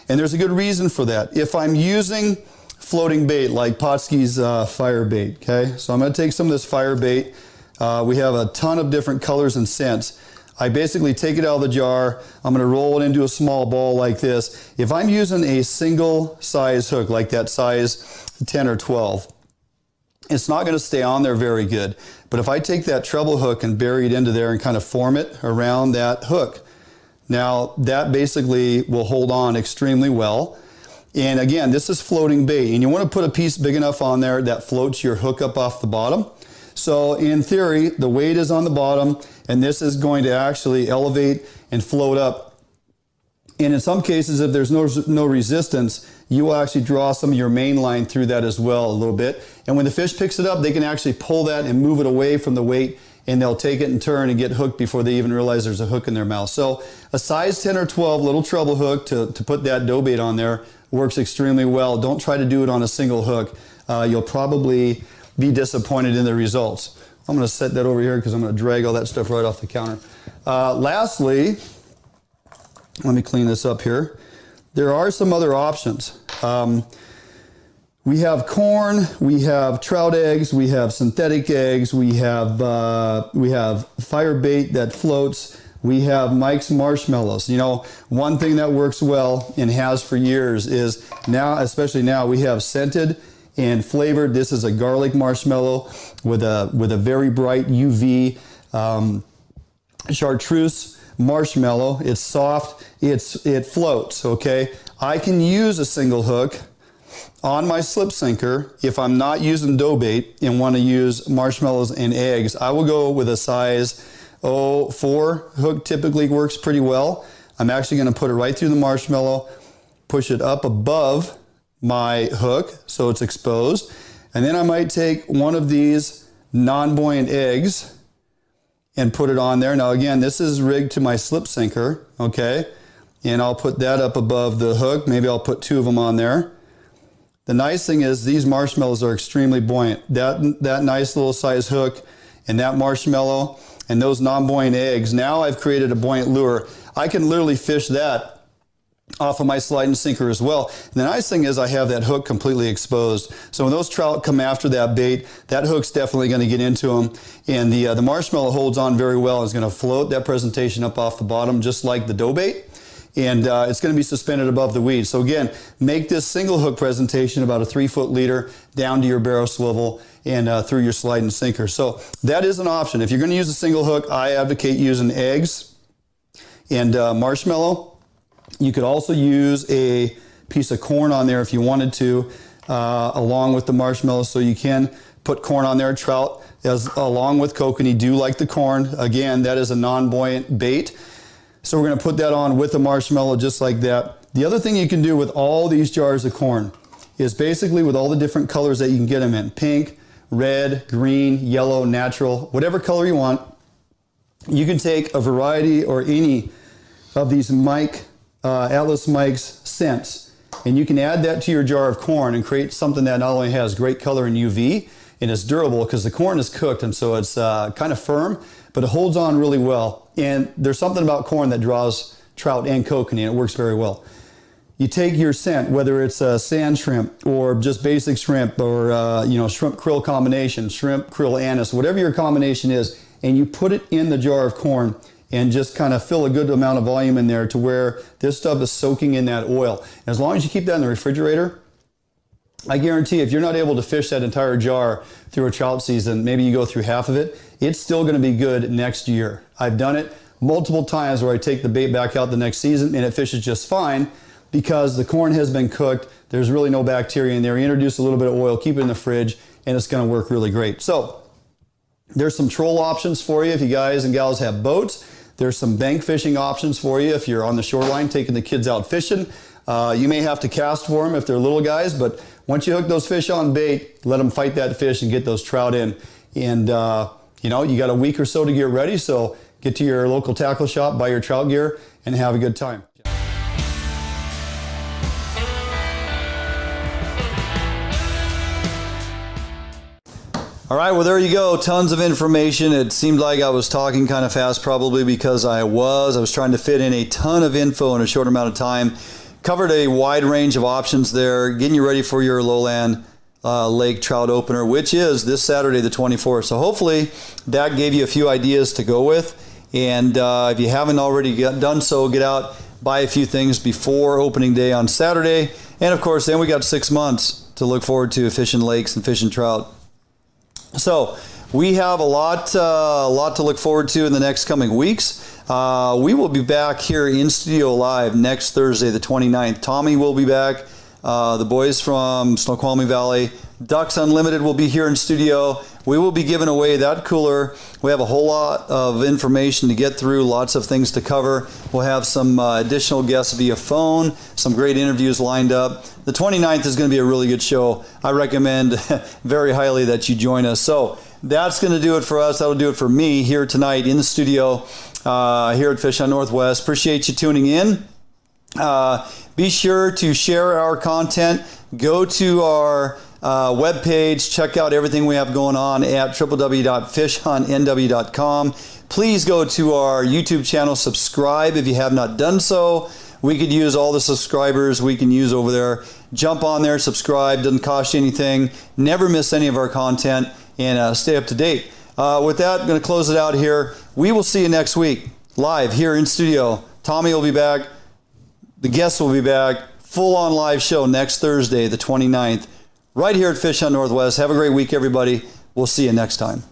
And there's a good reason for that. If I'm using floating bait like Pautzke's fire bait, okay? So I'm gonna take some of this fire bait. We have a ton of different colors and scents. I basically take it out of the jar. I'm gonna roll it into a small ball like this. If I'm using a single size hook, like that size 10 or 12, it's not going to stay on there very good. But if I take that treble hook and bury it into there and kind of form it around that hook, now that basically will hold on extremely well. And again, this is floating bait, and you want to put a piece big enough on there that floats your hook up off the bottom. So in theory, the weight is on the bottom, and this is going to actually elevate and float up. And in some cases, if there's no resistance, you will actually draw some of your main line through that as well a little bit. And when the fish picks it up, they can actually pull that and move it away from the weight, and they'll take it and turn and get hooked before they even realize there's a hook in their mouth. So a size 10 or 12 little treble hook to put that dough bait on there works extremely well. Don't try to do it on a single hook. You'll probably be disappointed in the results. I'm going to set that over here because I'm going to drag all that stuff right off the counter. Lastly, let me clean this up here. There are some other options. We have corn, we have trout eggs, we have synthetic eggs, we have fire bait that floats, we have Mike's marshmallows. You know, one thing that works well and has for years is now, especially now, we have scented and flavored. This is a garlic marshmallow with a very bright UV chartreuse marshmallow. It's soft, it floats, okay? I can use a single hook on my slip sinker if I'm not using dough bait and want to use marshmallows and eggs. I will go with a size 4 hook. Typically works pretty well. I'm actually going to put it right through the marshmallow, push it up above my hook so it's exposed, and then I might take one of these non-buoyant eggs and put it on there. Now again, this is rigged to my slip sinker, okay? And I'll put that up above the hook. Maybe I'll put 2 of them on there. The nice thing is these marshmallows are extremely buoyant. That nice little size hook and that marshmallow and those non-buoyant eggs, now I've created a buoyant lure. I can literally fish that off of my slide and sinker as well. And the nice thing is I have that hook completely exposed. So when those trout come after that bait, that hook's definitely going to get into them. And the marshmallow holds on very well. It's going to float that presentation up off the bottom just like the dough bait. And it's going to be suspended above the weed. So again, make this single hook presentation about a 3-foot leader down to your barrel swivel and through your slide and sinker. So that is an option. If you're going to use a single hook, I advocate using eggs and marshmallow. You could also use a piece of corn on there if you wanted to, along with the marshmallow. So you can put corn on there. Trout, along with kokanee, do like the corn. Again, that is a non-buoyant bait. So we're going to put that on with the marshmallow just like that. The other thing you can do with all these jars of corn is basically with all the different colors that you can get them in, pink, red, green, yellow, natural, whatever color you want, you can take a variety or any of these Atlas Mike's scents, and you can add that to your jar of corn and create something that not only has great color and UV, and is durable because the corn is cooked and so it's kind of firm, but it holds on really well. And there's something about corn that draws trout and kokanee, and it works very well. You take your scent, whether it's sand shrimp or just basic shrimp or shrimp krill combination, shrimp krill anise, whatever your combination is, and you put it in the jar of corn and just kind of fill a good amount of volume in there to where this stuff is soaking in that oil. And as long as you keep that in the refrigerator, I guarantee if you're not able to fish that entire jar through a trout season, maybe you go through half of it, it's still going to be good next year. I've done it multiple times where I take the bait back out the next season and it fishes just fine because the corn has been cooked. There's really no bacteria in there. You introduce a little bit of oil, keep it in the fridge, and it's going to work really great. So there's some troll options for you if you guys and gals have boats. There's some bank fishing options for you if you're on the shoreline taking the kids out fishing. You may have to cast for them if they're little guys, but once you hook those fish on bait, let them fight that fish and get those trout in. And you got a week or so to get ready, so get to your local tackle shop, buy your trout gear, and have a good time. All right, well, there you go. Tons of information. It seemed like I was talking kind of fast, probably because I was trying to fit in a ton of info in a short amount of time. Covered a wide range of options there, getting you ready for your Lowland Lake Trout Opener, which is this Saturday, the 24th. So hopefully that gave you a few ideas to go with. And if you haven't already done so, get out, buy a few things before opening day on Saturday. And of course, then we got 6 months to look forward to fishing lakes and fishing trout. So we have a lot to look forward to in the next coming weeks. We will be back here in studio live next Thursday, the 29th. Tommy will be back. The boys from Snoqualmie Valley, Ducks Unlimited will be here in studio. We will be giving away that cooler. We have a whole lot of information to get through, lots of things to cover. We'll have some additional guests via phone, some great interviews lined up. The 29th is going to be a really good show. I recommend very highly that you join us. So that's going to do it for us. That'll do it for me here tonight in the studio here at Fish on Northwest. Appreciate you tuning in. Be sure to share our content. Go to our webpage. Check out everything we have going on at www.fishhuntnw.com. Please go to our YouTube channel. Subscribe if you have not done so. We could use all the subscribers we can use over there. Jump on there, subscribe. Doesn't cost you anything. Never miss any of our content, and stay up to date. With that, I'm going to close it out here. We will see you next week live here in studio. Tommy will be back. The guests will be back. Full-on live show next Thursday, the 29th, right here at Fish on Northwest. Have a great week, everybody. We'll see you next time.